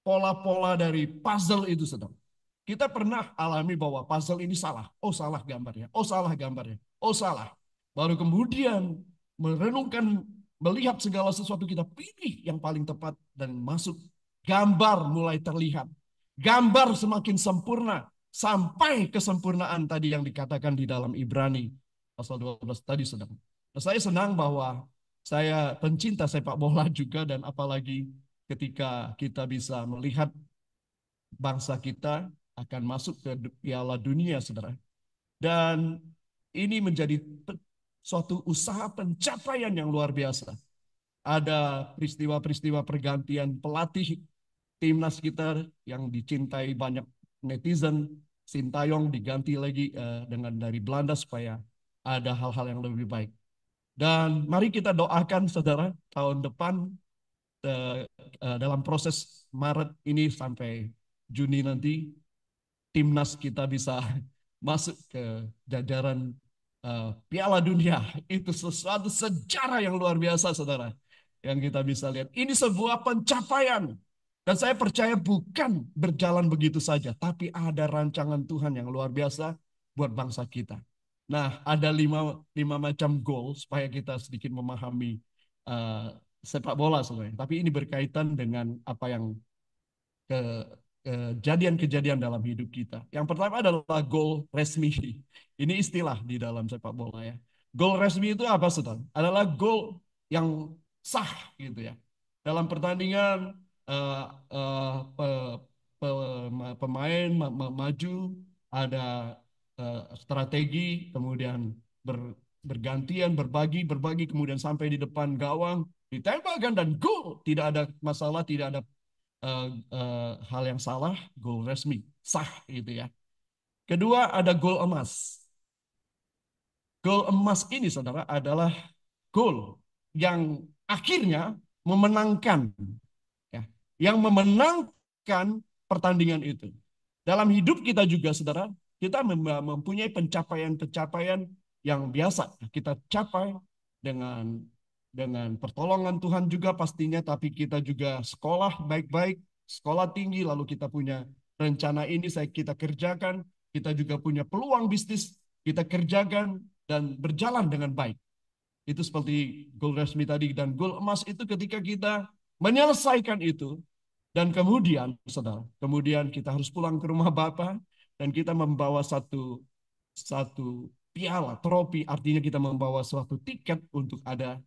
pola-pola dari puzzle itu, saudara. Kita pernah alami bahwa puzzle ini salah. Oh, salah gambarnya. Oh, salah gambarnya. Oh, salah. Baru kemudian merenungkan, melihat segala sesuatu, kita pilih yang paling tepat dan masuk. Gambar mulai terlihat. Gambar semakin sempurna sampai kesempurnaan tadi yang dikatakan di dalam Ibrani pasal 12 tadi, saudara. Nah, saya senang bahwa saya pencinta sepak bola juga, dan apalagi ketika kita bisa melihat bangsa kita akan masuk ke Piala Dunia, saudara. Dan ini menjadi suatu usaha pencapaian yang luar biasa. Ada peristiwa-peristiwa pergantian pelatih timnas kita yang dicintai banyak netizen. Sintayong diganti lagi dengan dari Belanda supaya ada hal-hal yang lebih baik. Dan mari kita doakan, saudara, tahun depan dalam proses Maret ini sampai Juni nanti, timnas kita bisa masuk ke jajaran Piala Dunia. Itu sesuatu sejarah yang luar biasa, saudara, yang kita bisa lihat. Ini sebuah pencapaian. Dan saya percaya bukan berjalan begitu saja, tapi ada rancangan Tuhan yang luar biasa buat bangsa kita. Nah, ada lima macam goal supaya kita sedikit memahami sepak bola sebenarnya. Tapi ini berkaitan dengan apa yang kejadian-kejadian dalam hidup kita. Yang pertama adalah gol resmi. Ini istilah di dalam sepak bola ya. Gol resmi itu apa, saudara? Adalah gol yang sah gitu ya. Dalam pertandingan pemain maju, ada strategi, kemudian bergantian, berbagi, kemudian sampai di depan gawang, ditembakkan dan gol. Tidak ada masalah, tidak ada hal yang salah, gol resmi, sah gitu ya. Kedua, ada gol emas. Gol emas ini, saudara, adalah gol yang akhirnya memenangkan, ya, yang memenangkan pertandingan itu. Dalam hidup kita juga, saudara, kita mempunyai pencapaian-pencapaian yang biasa kita capai dengan pertolongan Tuhan juga pastinya, tapi kita juga sekolah baik-baik, sekolah tinggi, lalu kita punya rencana ini kita kerjakan, kita juga punya peluang bisnis, kita kerjakan dan berjalan dengan baik. Itu seperti gol resmi tadi, dan gol emas itu ketika kita menyelesaikan itu, dan kemudian saudara, kemudian kita harus pulang ke rumah Bapa dan kita membawa satu piala, trofi, artinya kita membawa suatu tiket untuk ada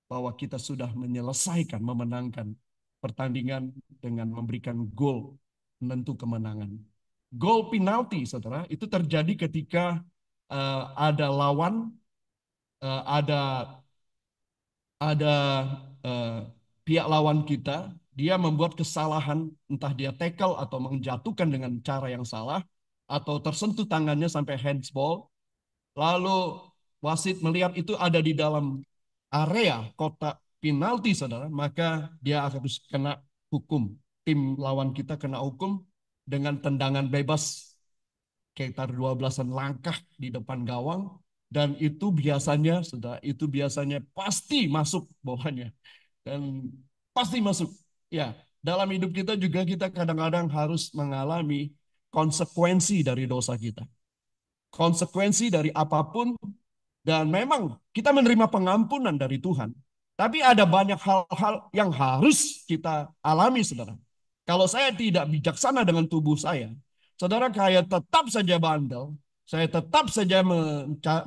bahwa kita sudah menyelesaikan, memenangkan pertandingan dengan memberikan gol penentu kemenangan. Gol penalti, saudara, itu terjadi ketika ada lawan, ada pihak lawan kita, dia membuat kesalahan, entah dia tackle atau menjatuhkan dengan cara yang salah, atau tersentuh tangannya sampai handsball, lalu wasit melihat itu ada di dalam area kotak penalti, saudara, maka dia harus kena hukum. Tim lawan kita kena hukum dengan tendangan bebas sekitar 12-an langkah di depan gawang, dan itu biasanya, saudara, itu biasanya pasti masuk bolanya, dan pasti masuk. Ya, dalam hidup kita juga kita kadang-kadang harus mengalami konsekuensi dari dosa kita. Konsekuensi dari apapun, dan memang kita menerima pengampunan dari Tuhan. Tapi ada banyak hal-hal yang harus kita alami, saudara. Kalau saya tidak bijaksana dengan tubuh saya, saudara, kayak tetap saja bandel, saya tetap saja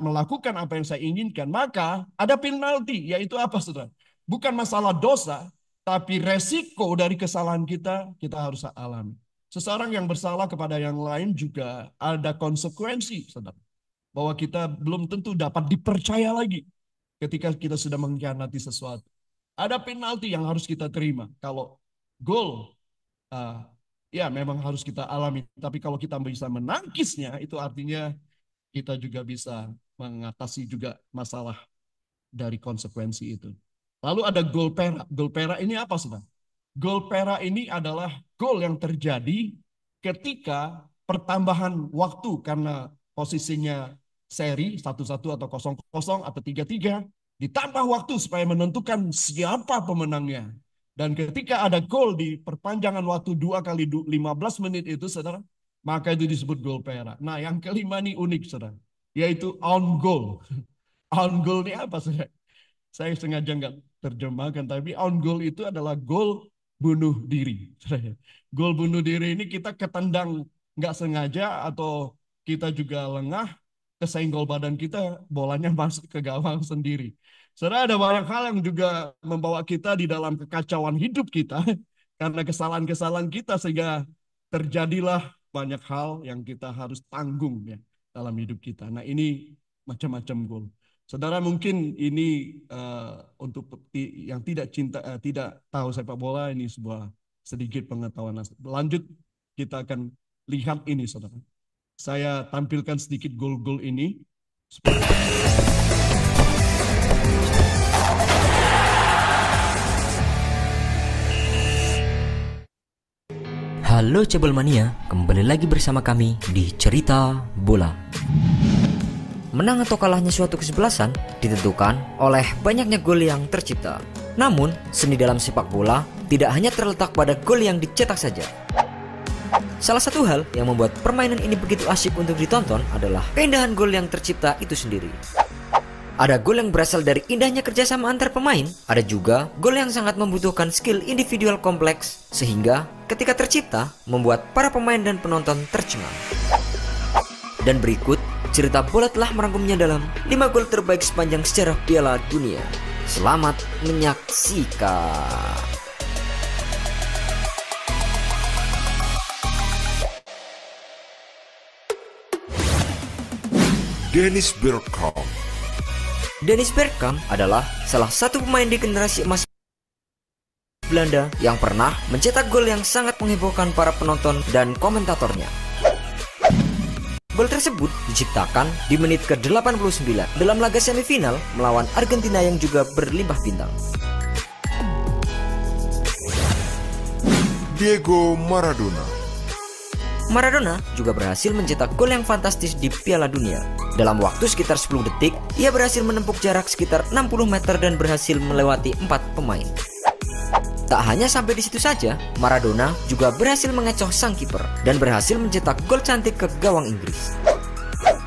melakukan apa yang saya inginkan, maka ada penalti, yaitu apa, saudara? Bukan masalah dosa, tapi resiko dari kesalahan kita harus alami. Seseorang yang bersalah kepada yang lain juga ada konsekuensi, saudara. Bahwa kita belum tentu dapat dipercaya lagi ketika kita sudah mengkhianati sesuatu. Ada penalti yang harus kita terima. Kalau gol, ya memang harus kita alami. Tapi kalau kita bisa menangkisnya, itu artinya kita juga bisa mengatasi juga masalah dari konsekuensi itu. Lalu ada gol perak. Gol perak ini apa, saudara? Gol perak ini adalah gol yang terjadi ketika pertambahan waktu karena posisinya seri 1-1 atau 0-0 atau 3-3, ditambah waktu supaya menentukan siapa pemenangnya. Dan ketika ada gol di perpanjangan waktu 2 kali 15 menit itu, saudara, maka itu disebut gol perak. Nah, yang kelima ini unik, saudara, yaitu on goal. On goal ini apa, saudara? Saya sengaja nggak terjemahkan, tapi on goal itu adalah gol bunuh diri. Gol bunuh diri ini kita ketendang nggak sengaja, atau kita juga lengah, kesenggol badan kita, bolanya masuk ke gawang sendiri. Saudara, ada banyak hal yang juga membawa kita di dalam kekacauan hidup kita karena kesalahan-kesalahan kita, sehingga terjadilah banyak hal yang kita harus tanggung ya dalam hidup kita. Nah, ini macam-macam gol. Saudara, mungkin ini untuk yang tidak tahu sepak bola, ini sebuah sedikit pengetahuan. Lanjut, kita akan lihat ini, saudara. Saya tampilkan sedikit gol-gol ini. Halo Cebol Mania, kembali lagi bersama kami di Cerita Bola. Menang atau kalahnya suatu kesebelasan ditentukan oleh banyaknya gol yang tercipta. Namun, seni dalam sepak bola tidak hanya terletak pada gol yang dicetak saja. Salah satu hal yang membuat permainan ini begitu asyik untuk ditonton adalah keindahan gol yang tercipta itu sendiri. Ada gol yang berasal dari indahnya kerjasama antar pemain, ada juga gol yang sangat membutuhkan skill individual kompleks, sehingga ketika tercipta membuat para pemain dan penonton tercengang. Dan berikut, Cerita Bola telah merangkumnya dalam 5 gol terbaik sepanjang sejarah Piala Dunia. Selamat menyaksikan. Dennis Bergkamp. Dennis Bergkamp adalah salah satu pemain di generasi emas Belanda yang pernah mencetak gol yang sangat menghebohkan para penonton dan komentatornya. Gol tersebut diciptakan di menit ke-89 dalam laga semifinal melawan Argentina yang juga berlimpah bintang. Diego Maradona. Maradona juga berhasil mencetak gol yang fantastis di Piala Dunia. Dalam waktu sekitar 10 detik, ia berhasil menempuh jarak sekitar 60 meter dan berhasil melewati 4 pemain. Tak hanya sampai di situ saja, Maradona juga berhasil mengecoh sang kiper dan berhasil mencetak gol cantik ke gawang Inggris.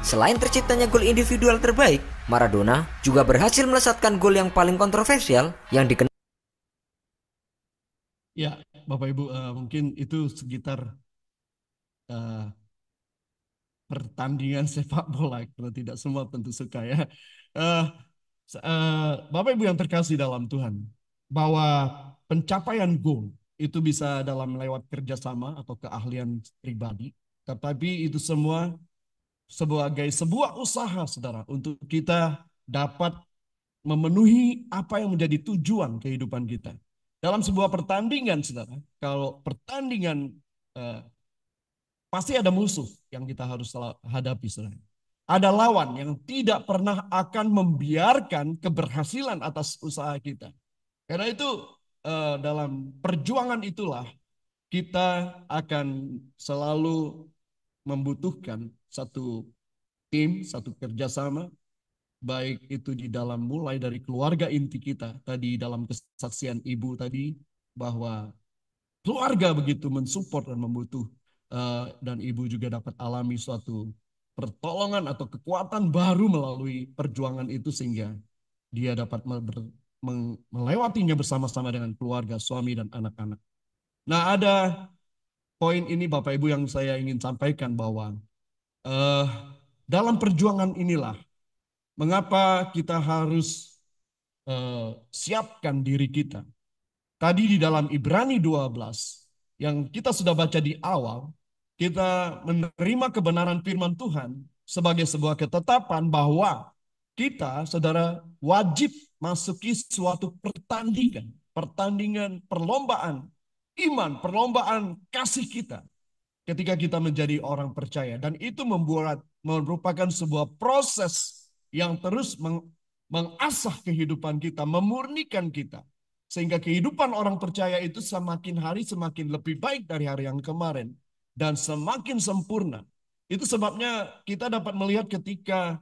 Selain terciptanya gol individual terbaik, Maradona juga berhasil melesatkan gol yang paling kontroversial yang dikenal. Ya, Bapak Ibu, mungkin itu sekitar pertandingan sepak bola, kalau tidak semua tentu suka ya. Eh, Bapak Ibu yang terkasih dalam Tuhan, bahwa pencapaian gol itu bisa dalam lewat kerjasama atau keahlian pribadi, tetapi itu semua sebagai sebuah usaha, saudara, untuk kita dapat memenuhi apa yang menjadi tujuan kehidupan kita. Dalam sebuah pertandingan, saudara, kalau pertandingan pasti ada musuh yang kita harus hadapi, saudara. Ada lawan yang tidak pernah akan membiarkan keberhasilan atas usaha kita. Karena itu dalam perjuangan itulah kita akan selalu membutuhkan satu tim, satu kerjasama, baik itu di dalam mulai dari keluarga inti kita. Tadi dalam kesaksian ibu tadi, bahwa keluarga begitu mensupport dan dan ibu juga dapat alami suatu pertolongan atau kekuatan baru melalui perjuangan itu, sehingga dia dapat melewatinya bersama-sama dengan keluarga, suami dan anak-anak. Nah, ada poin ini Bapak Ibu yang saya ingin sampaikan, bahwa dalam perjuangan inilah mengapa kita harus siapkan diri kita. Tadi di dalam Ibrani 12 yang kita sudah baca di awal, kita menerima kebenaran firman Tuhan sebagai sebuah ketetapan bahwa kita, saudara, wajib masuki suatu pertandingan, perlombaan iman, perlombaan kasih kita ketika kita menjadi orang percaya. Dan itu merupakan sebuah proses yang terus mengasah kehidupan kita, memurnikan kita. Sehingga kehidupan orang percaya itu semakin hari semakin lebih baik dari hari yang kemarin. Dan semakin sempurna. Itu sebabnya kita dapat melihat ketika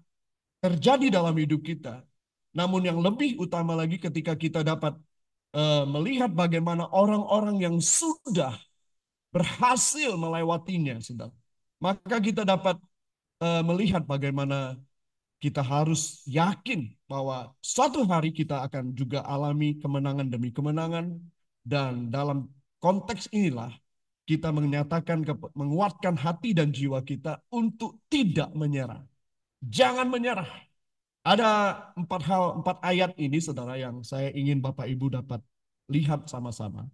terjadi dalam hidup kita. Namun yang lebih utama lagi ketika kita dapat melihat bagaimana orang-orang yang sudah berhasil melewatinya, saudara. Maka kita dapat melihat bagaimana kita harus yakin bahwa suatu hari kita akan juga alami kemenangan demi kemenangan. Dan dalam konteks inilah kita menguatkan hati dan jiwa kita untuk tidak menyerah. Jangan menyerah. Ada 4 ayat ini, saudara, yang saya ingin Bapak Ibu dapat lihat sama-sama.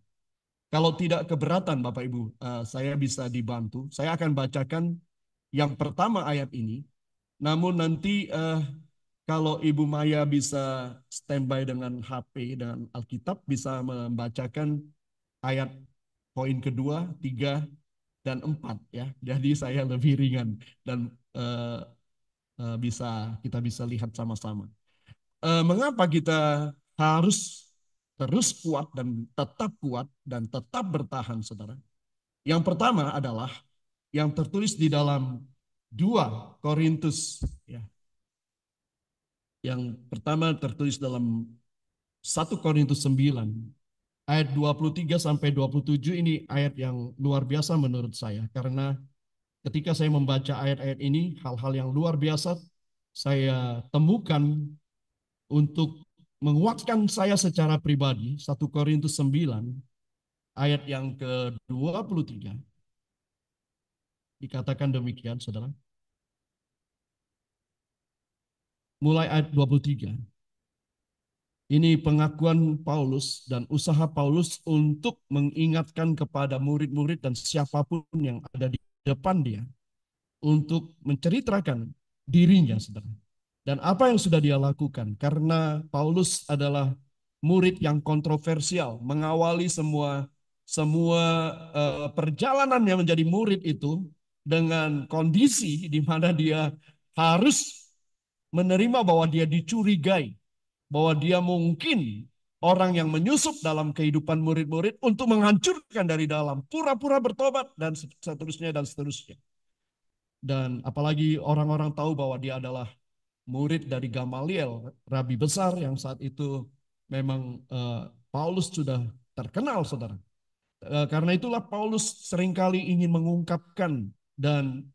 Kalau tidak keberatan Bapak Ibu, saya bisa dibantu. Saya akan bacakan yang pertama ayat ini. Namun nanti kalau Ibu Maya bisa standby dengan HP dan Alkitab, bisa membacakan ayat poin kedua, 3, dan 4 ya. Jadi saya lebih ringan dan kita bisa lihat sama-sama. Mengapa kita harus terus kuat dan tetap bertahan, saudara? Yang pertama adalah yang tertulis di dalam 2 Korintus ya. Yang pertama tertulis dalam 1 Korintus 9 ayat 23 sampai 27. Ini ayat yang luar biasa menurut saya, karena ketika saya membaca ayat-ayat ini, hal-hal yang luar biasa saya temukan untuk menguatkan saya secara pribadi. 1 Korintus 9 ayat yang ke-23 dikatakan demikian, saudara. Mulai ayat 23. Ini pengakuan Paulus dan usaha Paulus untuk mengingatkan kepada murid-murid dan siapapun yang ada di depan dia untuk menceritakan dirinya, saudara. Dan apa yang sudah dia lakukan. Karena Paulus adalah murid yang kontroversial, mengawali semua perjalanannya menjadi murid itu dengan kondisi di mana dia harus menerima bahwa dia dicurigai, bahwa dia mungkin orang yang menyusup dalam kehidupan murid-murid untuk menghancurkan dari dalam, pura-pura bertobat, dan seterusnya dan seterusnya. Dan apalagi orang-orang tahu bahwa dia adalah murid dari Gamaliel, rabi besar yang saat itu memang Paulus sudah terkenal, saudara. Karena itulah Paulus seringkali ingin mengungkapkan dan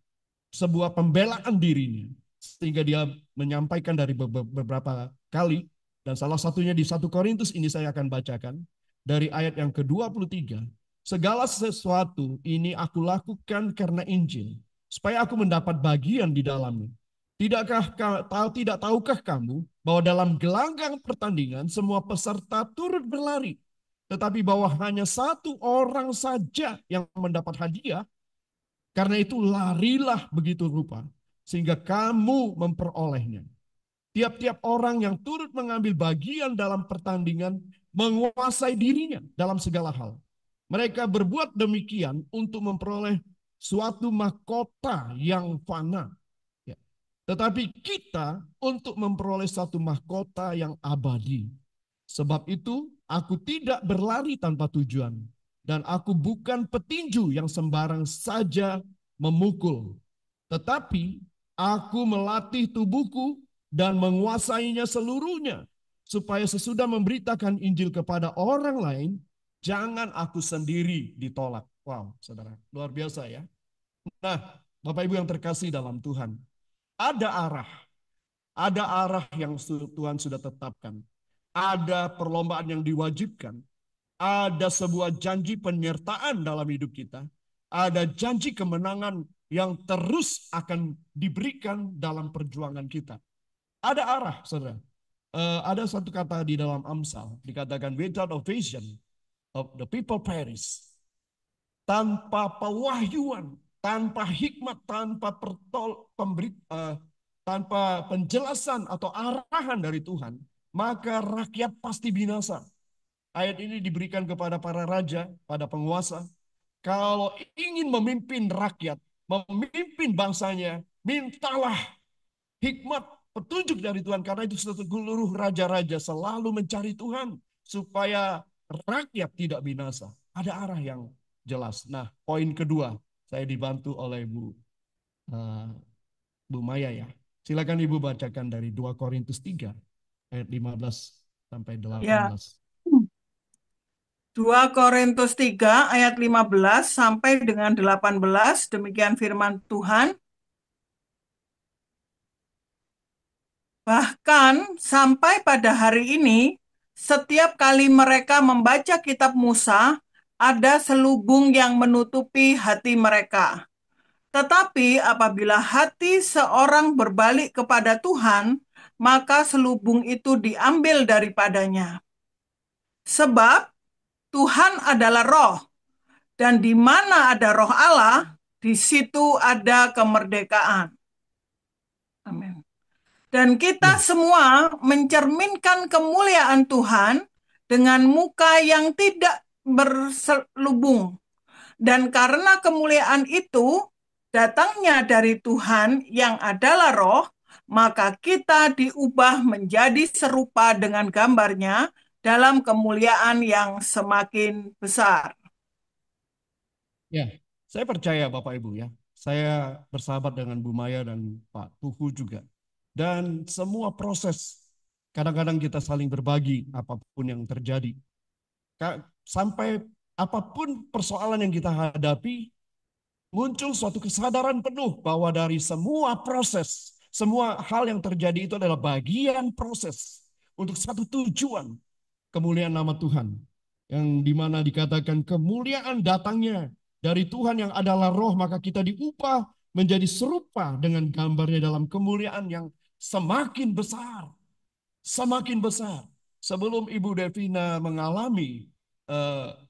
sebuah pembelaan dirinya sehingga dia menyampaikan dari beberapa kali, dan salah satunya di 1 Korintus ini saya akan bacakan dari ayat yang ke-23. Segala sesuatu ini aku lakukan karena Injil, supaya aku mendapat bagian di dalamnya. Tidak tahukah kamu bahwa dalam gelanggang pertandingan semua peserta turut berlari, tetapi bahwa hanya satu orang saja yang mendapat hadiah? Karena itu larilah begitu rupa, sehingga kamu memperolehnya. Tiap-tiap orang yang turut mengambil bagian dalam pertandingan menguasai dirinya dalam segala hal. Mereka berbuat demikian untuk memperoleh suatu mahkota yang fana. Ya. Tetapi kita untuk memperoleh satu mahkota yang abadi. Sebab itu aku tidak berlari tanpa tujuan. Dan aku bukan petinju yang sembarang saja memukul. Tetapi aku melatih tubuhku dan menguasainya seluruhnya. Supaya sesudah memberitakan Injil kepada orang lain, jangan aku sendiri ditolak. Wow, saudara, luar biasa ya. Nah, Bapak Ibu yang terkasih dalam Tuhan, ada arah yang Tuhan sudah tetapkan. Ada perlombaan yang diwajibkan. Ada sebuah janji penyertaan dalam hidup kita. Ada janji kemenangan yang terus akan diberikan dalam perjuangan kita. Ada arah, saudara. Ada satu kata di dalam Amsal, dikatakan without a vision of the people perish. Tanpa pewahyuan, tanpa hikmat, tanpa penjelasan atau arahan dari Tuhan, maka rakyat pasti binasa. Ayat ini diberikan kepada para raja, pada penguasa. Kalau ingin memimpin rakyat, memimpin bangsanya, mintalah hikmat, petunjuk dari Tuhan. Karena itu seluruh raja-raja selalu mencari Tuhan supaya rakyat tidak binasa. Ada arah yang jelas. Nah, poin kedua, saya dibantu oleh Bu Maya ya. Silakan Ibu bacakan dari 2 Korintus 3 ayat 15 sampai 18. Ya. 2 Korintus 3 ayat 15 sampai dengan 18, demikian firman Tuhan. Bahkan sampai pada hari ini, setiap kali mereka membaca kitab Musa, ada selubung yang menutupi hati mereka. Tetapi apabila hati seorang berbalik kepada Tuhan, maka selubung itu diambil daripadanya. Sebab Tuhan adalah roh, dan di mana ada roh Allah, di situ ada kemerdekaan. Amin. Dan kita semua mencerminkan kemuliaan Tuhan dengan muka yang tidak berselubung. Dan karena kemuliaan itu datangnya dari Tuhan yang adalah roh, maka kita diubah menjadi serupa dengan gambarnya dalam kemuliaan yang semakin besar. Ya, saya percaya Bapak Ibu ya. Saya bersahabat dengan Bu Maya dan Pak Tuhu juga. Dan semua proses, kadang-kadang kita saling berbagi apapun yang terjadi. Sampai apapun persoalan yang kita hadapi, muncul suatu kesadaran penuh bahwa dari semua proses, semua hal yang terjadi itu adalah bagian proses untuk satu tujuan, kemuliaan nama Tuhan. Yang dimana dikatakan kemuliaan datangnya dari Tuhan yang adalah roh, maka kita diubah menjadi serupa dengan gambarnya dalam kemuliaan yang semakin besar. Semakin besar. Sebelum Ibu Devina mengalami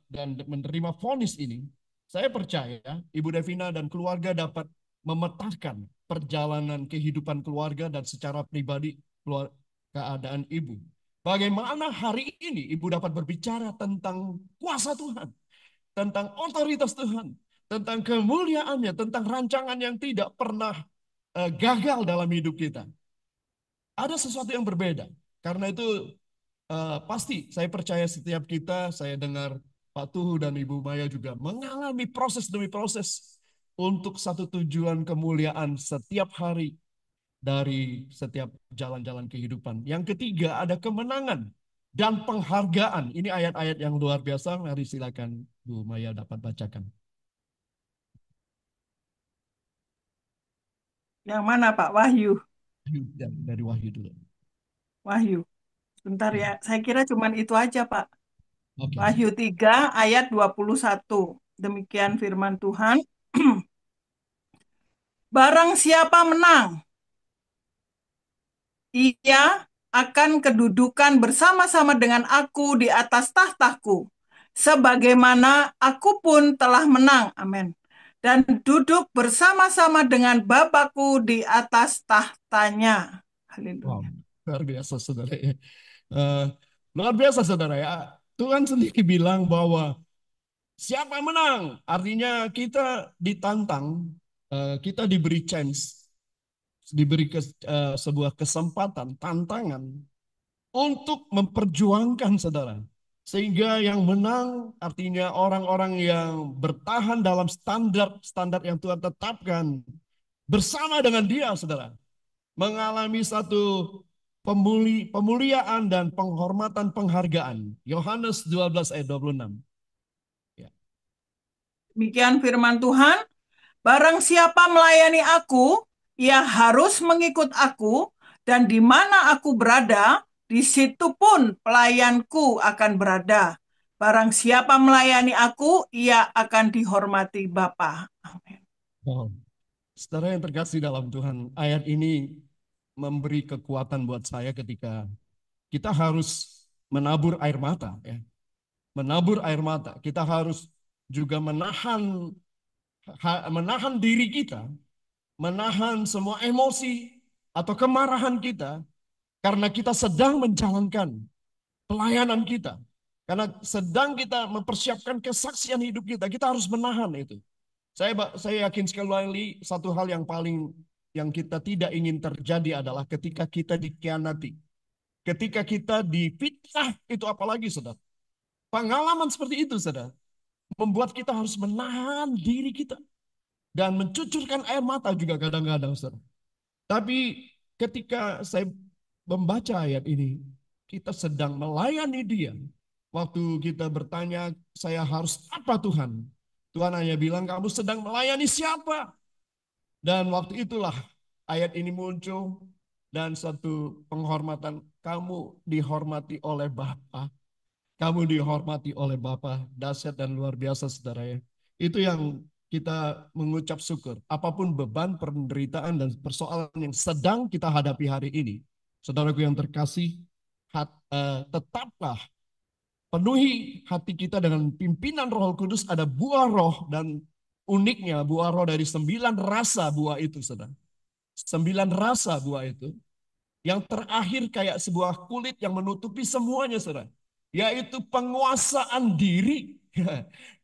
dan menerima vonis ini, saya percaya Ibu Devina dan keluarga dapat memetakan perjalanan kehidupan keluarga dan secara pribadi keadaan Ibu. Bagaimana hari ini Ibu dapat berbicara tentang kuasa Tuhan, tentang otoritas Tuhan, tentang kemuliaannya, tentang rancangan yang tidak pernah gagal dalam hidup kita. Ada sesuatu yang berbeda. Karena itu pasti saya percaya setiap kita, saya dengar Pak Tuhu dan Ibu Maya juga mengalami proses demi proses untuk satu tujuan kemuliaan setiap hari dari setiap jalan-jalan kehidupan. Yang ketiga ada kemenangan dan penghargaan. Ini ayat-ayat yang luar biasa. Mari silakan Bu Maya dapat bacakan. Yang mana Pak Wahyu? Dari Wahyu dulu. Wahyu. Bentar Ya, ya, saya kira cuman itu aja, Pak. oke. Wahyu 3 ayat 21. Demikian firman Tuhan. Barang siapa menang, ia akan kedudukan bersama-sama dengan aku di atas tahtaku, sebagaimana aku pun telah menang. Amin. Dan duduk bersama-sama dengan Bapakku di atas tahtanya. Wow, Haleluya. luar biasa saudara ya. Eh, luar biasa saudara ya. Tuhan sendiri bilang bahwa siapa yang menang, artinya kita ditantang, kita diberi chance, diberi sebuah kesempatan, tantangan untuk memperjuangkan saudara. Sehingga yang menang artinya orang-orang yang bertahan dalam standar yang Tuhan tetapkan bersama dengan dia saudara. Mengalami satu pemuliaan dan penghormatan penghargaan. Yohanes 12 ayat 26. Ya. Demikian firman Tuhan. Barang siapa melayani aku, ia harus mengikut aku, dan di mana aku berada, di situ pun pelayanku akan berada. Barang siapa melayani aku, ia akan dihormati Bapa. Amin. Wow. Saudara yang terkasih dalam Tuhan, ayat ini memberi kekuatan buat saya ketika kita harus menabur air mata. Ya. Menabur air mata. Kita harus juga menahan diri kita, menahan semua emosi atau kemarahan kita, karena kita sedang menjalankan pelayanan kita. Karena sedang kita mempersiapkan kesaksian hidup kita, kita harus menahan itu. Saya yakin sekali lagi satu hal yang kita tidak ingin terjadi adalah ketika kita dikhianati. Ketika kita difitnah, itu apalagi saudara. Pengalaman seperti itu saudara. Membuat kita harus menahan diri kita. Dan mencucurkan air mata juga kadang-kadang saudara. Tapi ketika saya membaca ayat ini, kita sedang melayani dia. Waktu kita bertanya, saya harus apa Tuhan? Tuhan hanya bilang, kamu sedang melayani siapa? Dan waktu itulah ayat ini muncul dan satu penghormatan, kamu dihormati oleh Bapa. Kamu dihormati oleh Bapa. Dahsyat dan luar biasa saudara ya. Itu yang kita mengucap syukur. Apapun beban, penderitaan, dan persoalan yang sedang kita hadapi hari ini. Saudaraku yang terkasih, tetaplah penuhi hati kita dengan pimpinan Roh Kudus. Ada buah roh, dan uniknya buah roh dari 9 rasa buah itu, saudara. 9 rasa buah itu. Yang terakhir kayak sebuah kulit yang menutupi semuanya, saudara. Yaitu penguasaan diri.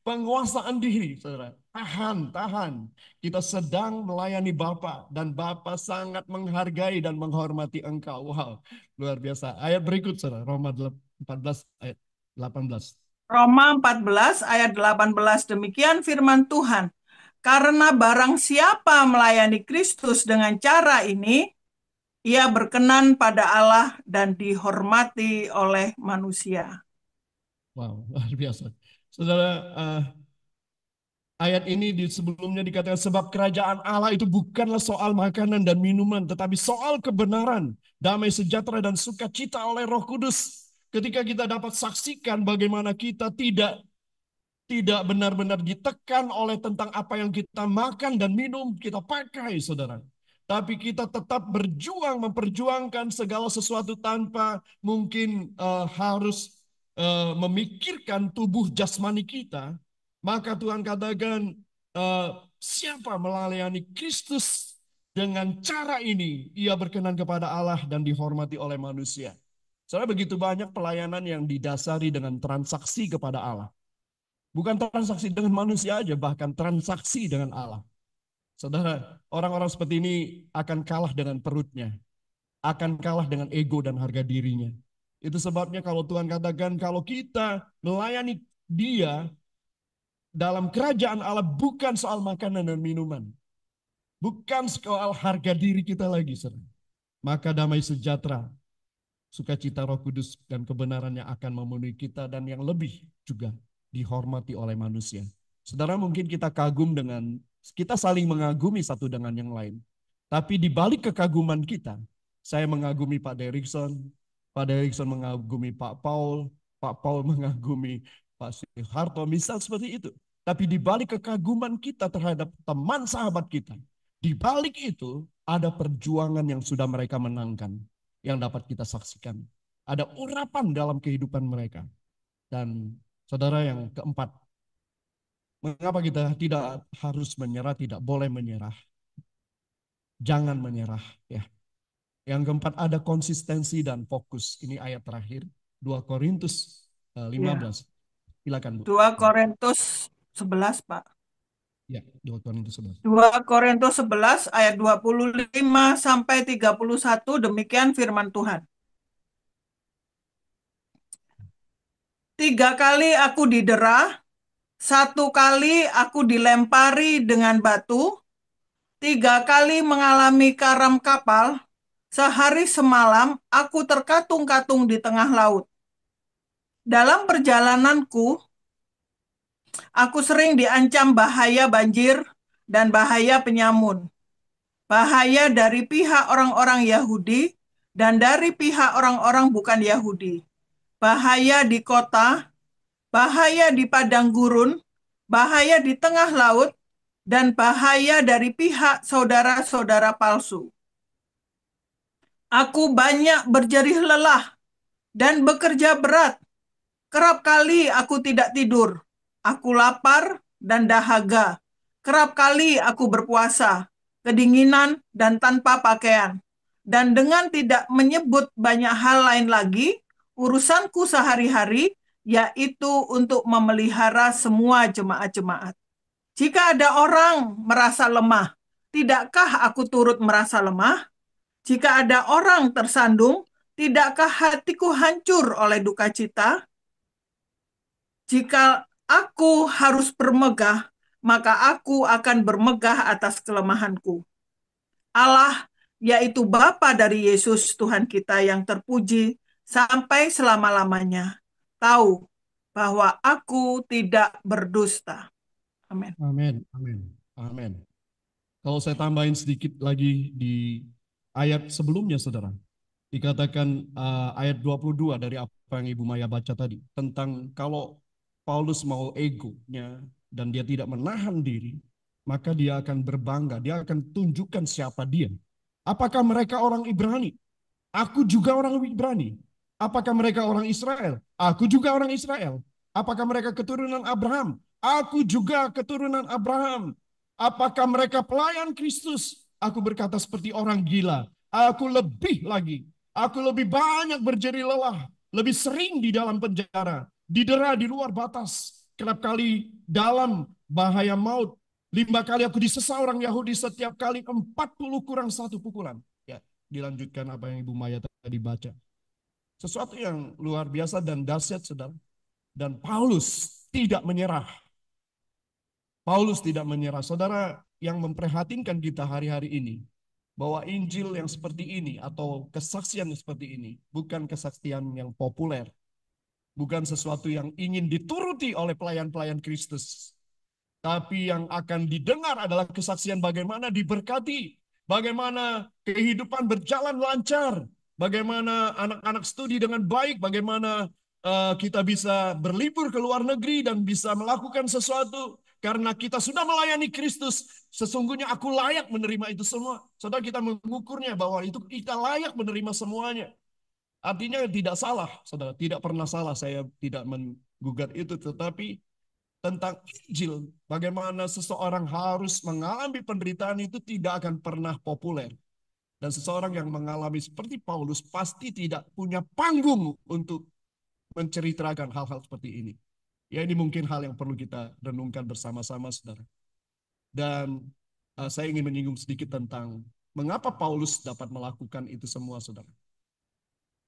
Penguasaan diri, saudara. Tahan. Kita sedang melayani Bapa, dan Bapa sangat menghargai dan menghormati engkau. Wow, luar biasa. Ayat berikut, saudara. Roma 14 ayat 18. Roma 14 ayat 18, demikian firman Tuhan. Karena barang siapa melayani Kristus dengan cara ini, ia berkenan pada Allah dan dihormati oleh manusia. Wow, luar biasa. Saudara, ayat ini sebelumnya dikatakan sebab kerajaan Allah itu bukanlah soal makanan dan minuman, tetapi soal kebenaran, damai sejahtera dan sukacita oleh Roh Kudus. Ketika kita dapat saksikan bagaimana kita tidak benar-benar ditekan oleh tentang apa yang kita makan dan minum, kita pakai, saudara. Tapi kita tetap memperjuangkan segala sesuatu tanpa mungkin harus memikirkan tubuh jasmani kita. Maka Tuhan katakan, siapa melayani Kristus dengan cara ini, ia berkenan kepada Allah dan dihormati oleh manusia. Soalnya begitu banyak pelayanan yang didasari dengan transaksi kepada Allah. Bukan transaksi dengan manusia aja, bahkan transaksi dengan Allah. Saudara, orang-orang seperti ini akan kalah dengan perutnya. Akan kalah dengan ego dan harga dirinya. Itu sebabnya kalau Tuhan katakan, kalau kita melayani dia, dalam kerajaan Allah bukan soal makanan dan minuman. Bukan soal harga diri kita lagi, saudara. Maka damai sejahtera, sukacita Roh Kudus dan kebenarannya akan memenuhi kita, dan yang lebih juga dihormati oleh manusia. Saudara, mungkin kita saling mengagumi satu dengan yang lain. Tapi di balik kekaguman kita, saya mengagumi Pak Derikson mengagumi Pak Paul mengagumi Pak Soeharto, misal seperti itu. Tapi di balik kekaguman kita terhadap teman sahabat kita, di balik itu ada perjuangan yang sudah mereka menangkan, yang dapat kita saksikan. Ada urapan dalam kehidupan mereka. Dan saudara, yang keempat, mengapa kita tidak harus menyerah, tidak boleh menyerah. Jangan menyerah, ya. Yang keempat, ada konsistensi dan fokus. Ini ayat terakhir, 2 Korintus 15. Silakan, Bu. 2 Korintus 11, Pak. Ya, 2 Korintus 11. 2 Korintus 11 ayat 25 sampai 31, demikian firman Tuhan. 3 kali aku didera, 1 kali aku dilempari dengan batu, 3 kali mengalami karam kapal, sehari semalam aku terkatung-katung di tengah laut. Dalam perjalananku, aku sering diancam bahaya banjir dan bahaya penyamun. Bahaya dari pihak orang-orang Yahudi dan dari pihak orang-orang bukan Yahudi. Bahaya di kota, bahaya di padang gurun, bahaya di tengah laut, dan bahaya dari pihak saudara-saudara palsu. Aku banyak berjerih lelah dan bekerja berat. Kerap kali aku tidak tidur. Aku lapar dan dahaga. Kerap kali aku berpuasa, kedinginan dan tanpa pakaian. Dan dengan tidak menyebut banyak hal lain lagi, urusanku sehari-hari yaitu untuk memelihara semua jemaat-jemaat. Jika ada orang merasa lemah, tidakkah aku turut merasa lemah? Jika ada orang tersandung, tidakkah hatiku hancur oleh duka cita? Jika aku harus bermegah, maka aku akan bermegah atas kelemahanku. Allah, yaitu Bapa dari Yesus Tuhan kita yang terpuji sampai selama-lamanya, tahu bahwa aku tidak berdusta. Amin. Amin, amin, amin. Kalau saya tambahin sedikit lagi di ayat sebelumnya, saudara. Dikatakan ayat 22 dari apa yang Ibu Maya baca tadi. Tentang kalau Paulus mau egonya dan dia tidak menahan diri, maka dia akan berbangga. Dia akan tunjukkan siapa dia. Apakah mereka orang Ibrani? Aku juga orang Ibrani. Apakah mereka orang Israel? Aku juga orang Israel. Apakah mereka keturunan Abraham? Aku juga keturunan Abraham. Apakah mereka pelayan Kristus? Aku berkata seperti orang gila. Aku lebih lagi. Aku lebih banyak berjerih lelah. Lebih sering di dalam penjara. Didera di luar batas. Kerap kali dalam bahaya maut. 5 kali aku disesa orang Yahudi, setiap kali 40 kurang 1 pukulan. Ya, dilanjutkan apa yang Ibu Maya tadi baca. Sesuatu yang luar biasa dan dahsyat, saudara. Dan Paulus tidak menyerah. Paulus tidak menyerah. Saudara, yang memprihatinkan kita hari-hari ini, bahwa Injil yang seperti ini atau kesaksian yang seperti ini bukan kesaksian yang populer. Bukan sesuatu yang ingin dituruti oleh pelayan-pelayan Kristus. Tapi yang akan didengar adalah kesaksian bagaimana diberkati, bagaimana kehidupan berjalan lancar, bagaimana anak-anak studi dengan baik, bagaimana kita bisa berlibur ke luar negeri dan bisa melakukan sesuatu karena kita sudah melayani Kristus. Sesungguhnya aku layak menerima itu semua. Saudara, kita mengukurnya bahwa itu kita layak menerima semuanya. Artinya tidak salah, saudara, tidak pernah salah. Saya tidak menggugat itu, tetapi tentang Injil, bagaimana seseorang harus mengalami penderitaan itu tidak akan pernah populer. Dan seseorang yang mengalami seperti Paulus pasti tidak punya panggung untuk menceritakan hal-hal seperti ini. Ya, ini mungkin hal yang perlu kita renungkan bersama-sama, saudara. Dan saya ingin menyinggung sedikit tentang mengapa Paulus dapat melakukan itu semua, saudara.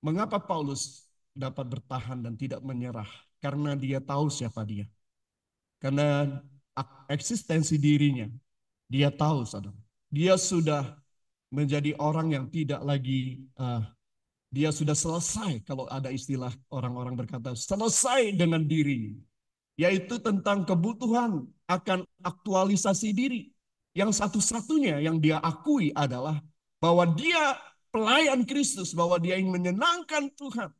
Mengapa Paulus dapat bertahan dan tidak menyerah? Karena dia tahu siapa dia. Karena eksistensi dirinya, dia tahu, saudara. Dia sudah menjadi orang yang tidak lagi, dia sudah selesai, kalau ada istilah orang-orang berkata, selesai dengan diri. Yaitu tentang kebutuhan akan aktualisasi diri. Yang satu-satunya yang dia akui adalah bahwa dia pelayan Kristus, bahwa dia ingin menyenangkan Tuhan.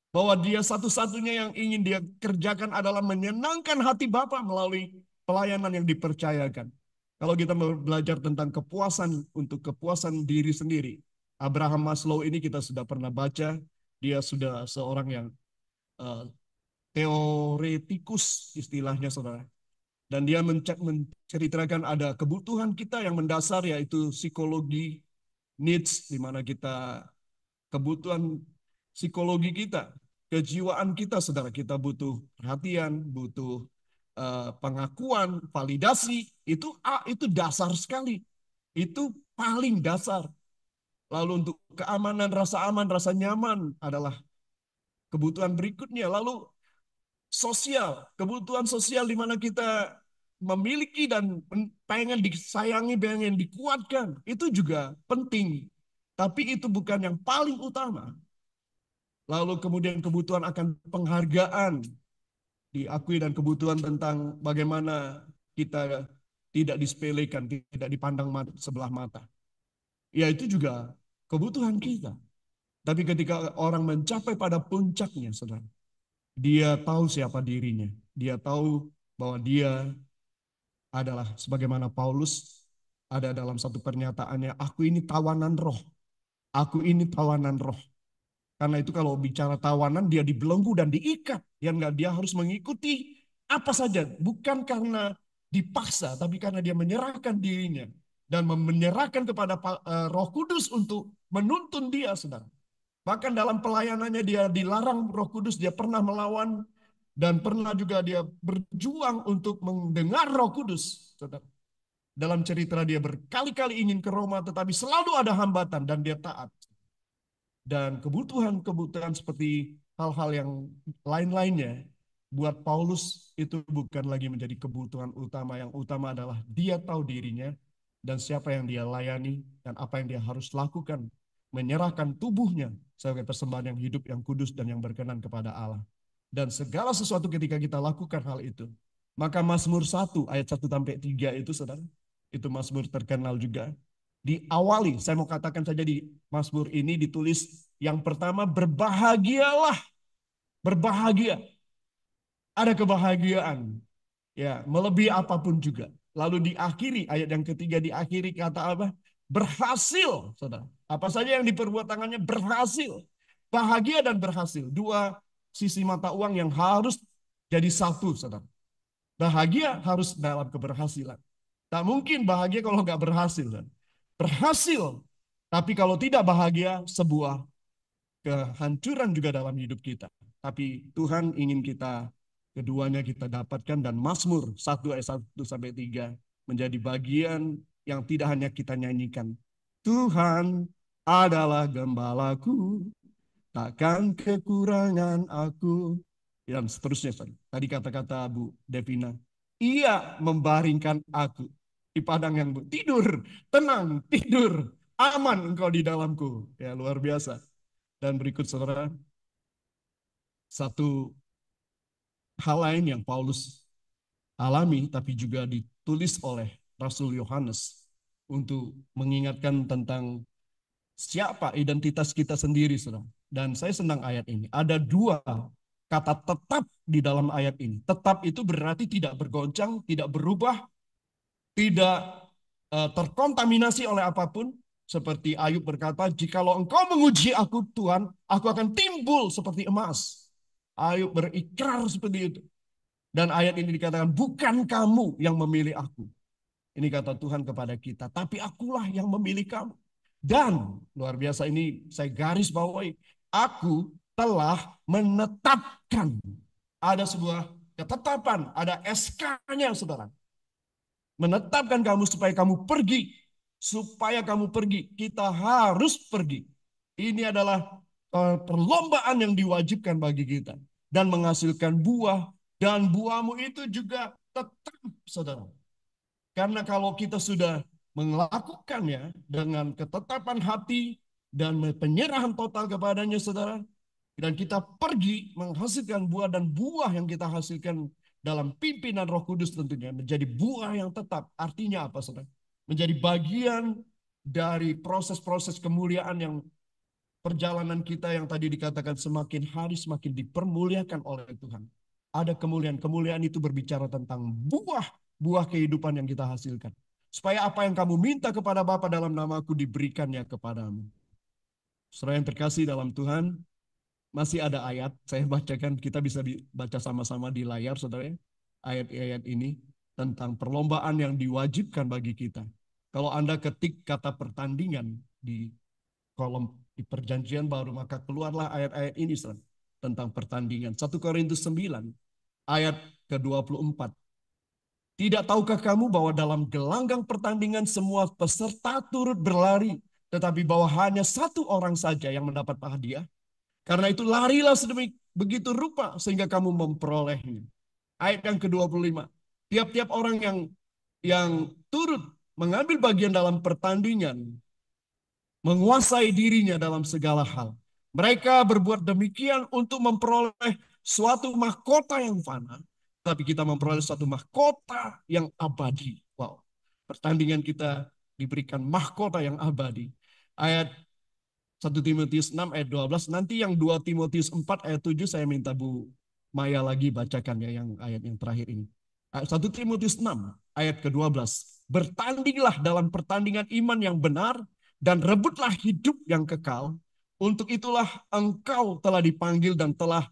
Bahwa dia satu-satunya yang ingin dia kerjakan adalah menyenangkan hati Bapa melalui pelayanan yang dipercayakan. Kalau kita belajar tentang kepuasan untuk kepuasan diri sendiri, Abraham Maslow ini kita sudah pernah baca, dia sudah seorang yang teoretikus istilahnya saudara. Dan dia menceritakan ada kebutuhan kita yang mendasar yaitu psikologi needs, di mana kita kebutuhan psikologi kita, kejiwaan kita, saudara, kita butuh perhatian, butuh pengakuan, validasi, itu dasar sekali, itu paling dasar. Lalu untuk keamanan, rasa aman, rasa nyaman adalah kebutuhan berikutnya. Lalu sosial, kebutuhan sosial di mana kita memiliki dan pengen disayangi, pengen dikuatkan, itu juga penting. Tapi itu bukan yang paling utama. Lalu kemudian kebutuhan akan penghargaan diakui dan kebutuhan tentang bagaimana kita tidak disepelekan, tidak dipandang sebelah mata. Ya itu juga kebutuhan kita. Tapi ketika orang mencapai pada puncaknya, saudara, dia tahu siapa dirinya. Dia tahu bahwa dia adalah sebagaimana Paulus ada dalam satu pernyataannya, aku ini tawanan roh. Aku ini tawanan roh. Karena itu kalau bicara tawanan, dia dibelenggu dan diikat. Yang enggak, dia harus mengikuti apa saja. Bukan karena dipaksa, tapi karena dia menyerahkan dirinya. Dan menyerahkan kepada Roh Kudus untuk menuntun dia, saudara. Bahkan dalam pelayanannya dia dilarang Roh Kudus, dia pernah melawan dan pernah juga dia berjuang untuk mendengar Roh Kudus. Saudara. Dalam cerita dia berkali-kali ingin ke Roma tetapi selalu ada hambatan dan dia taat. Dan kebutuhan-kebutuhan seperti hal-hal yang lain-lainnya buat Paulus itu bukan lagi menjadi kebutuhan utama. Yang utama adalah dia tahu dirinya dan siapa yang dia layani dan apa yang dia harus lakukan. Menyerahkan tubuhnya sebagai persembahan yang hidup, yang kudus, dan yang berkenan kepada Allah. Dan segala sesuatu ketika kita lakukan hal itu, maka Mazmur 1 ayat 1-3 itu, saudara, itu Mazmur terkenal juga. Diawali, saya mau katakan saja di Mazmur ini ditulis yang pertama, berbahagialah, berbahagia. Ada kebahagiaan, ya, melebihi apapun juga. Lalu diakhiri, ayat yang ketiga diakhiri kata apa? Berhasil, saudara. Apa saja yang diperbuat tangannya berhasil. Bahagia dan berhasil. Dua sisi mata uang yang harus jadi satu, saudara. Bahagia harus dalam keberhasilan. Tak mungkin bahagia kalau nggak berhasil. Saudara. Berhasil. Tapi kalau tidak bahagia, sebuah kehancuran juga dalam hidup kita. Tapi Tuhan ingin kita, keduanya kita dapatkan. Dan Mazmur 1 ayat 1-3 menjadi bagian yang tidak hanya kita nyanyikan. Tuhan adalah gembalaku, takkan kekurangan aku. Dan seterusnya. Tadi kata-kata Bu Devina. Ia membaringkan aku di padang yang tidur, tenang, tidur, aman engkau di dalamku. Ya luar biasa. Dan berikut saudara, satu hal lain yang Paulus alami tapi juga ditulis oleh Rasul Yohanes untuk mengingatkan tentang siapa identitas kita sendiri, saudara. Dan saya senang ayat ini. Ada dua kata tetap di dalam ayat ini. Tetap itu berarti tidak bergoncang, tidak berubah, tidak terkontaminasi oleh apapun. Seperti Ayub berkata, jikalau engkau menguji aku Tuhan, aku akan timbul seperti emas. Ayub berikrar seperti itu. Dan ayat ini dikatakan, bukan kamu yang memilih aku. Ini kata Tuhan kepada kita, tapi akulah yang memilih kamu. Dan luar biasa ini saya garis bawahi, aku telah menetapkan. Ada sebuah ketetapan, ada SK-nya saudara. Menetapkan kamu supaya kamu pergi. Supaya kamu pergi, kita harus pergi. Ini adalah perlombaan yang diwajibkan bagi kita. Dan menghasilkan buah. Dan buahmu itu juga tetap saudara. Karena kalau kita sudah melakukannya dengan ketetapan hati dan penyerahan total kepadanya, saudara, dan kita pergi menghasilkan buah, dan buah yang kita hasilkan dalam pimpinan Roh Kudus tentunya menjadi buah yang tetap. Artinya apa, saudara? menjadi bagian dari proses-proses kemuliaan yang perjalanan kita yang tadi dikatakan semakin hari semakin dipermuliakan oleh Tuhan. Ada kemuliaan itu berbicara tentang buah kehidupan yang kita hasilkan. Supaya apa yang kamu minta kepada Bapa dalam namaku diberikannya kepadamu. Saudara yang terkasih dalam Tuhan, masih ada ayat, saya bacakan, kita bisa baca sama-sama di layar, saudara. Ayat-ayat ini tentang perlombaan yang diwajibkan bagi kita. Kalau Anda ketik kata pertandingan di kolom di perjanjian baru, maka keluarlah ayat-ayat ini, saudara, tentang pertandingan. 1 Korintus 9, ayat ke-24. Tidak tahukah kamu bahwa dalam gelanggang pertandingan semua peserta turut berlari, tetapi bahwa hanya satu orang saja yang mendapat hadiah? Karena itu larilah begitu rupa sehingga kamu memperolehnya. Ayat yang ke-25. Tiap-tiap orang yang turut mengambil bagian dalam pertandingan menguasai dirinya dalam segala hal. Mereka berbuat demikian untuk memperoleh suatu mahkota yang fana, tapi kita memperoleh suatu mahkota yang abadi. Wow. Pertandingan kita diberikan mahkota yang abadi. Ayat 1 Timotius 6 ayat 12. Nanti yang 2 Timotius 4 ayat 7 saya minta Bu Maya lagi bacakan ya yang ayat yang terakhir ini. 1 Timotius 6 ayat ke-12. Bertandinglah dalam pertandingan iman yang benar dan rebutlah hidup yang kekal. Untuk itulah engkau telah dipanggil dan telah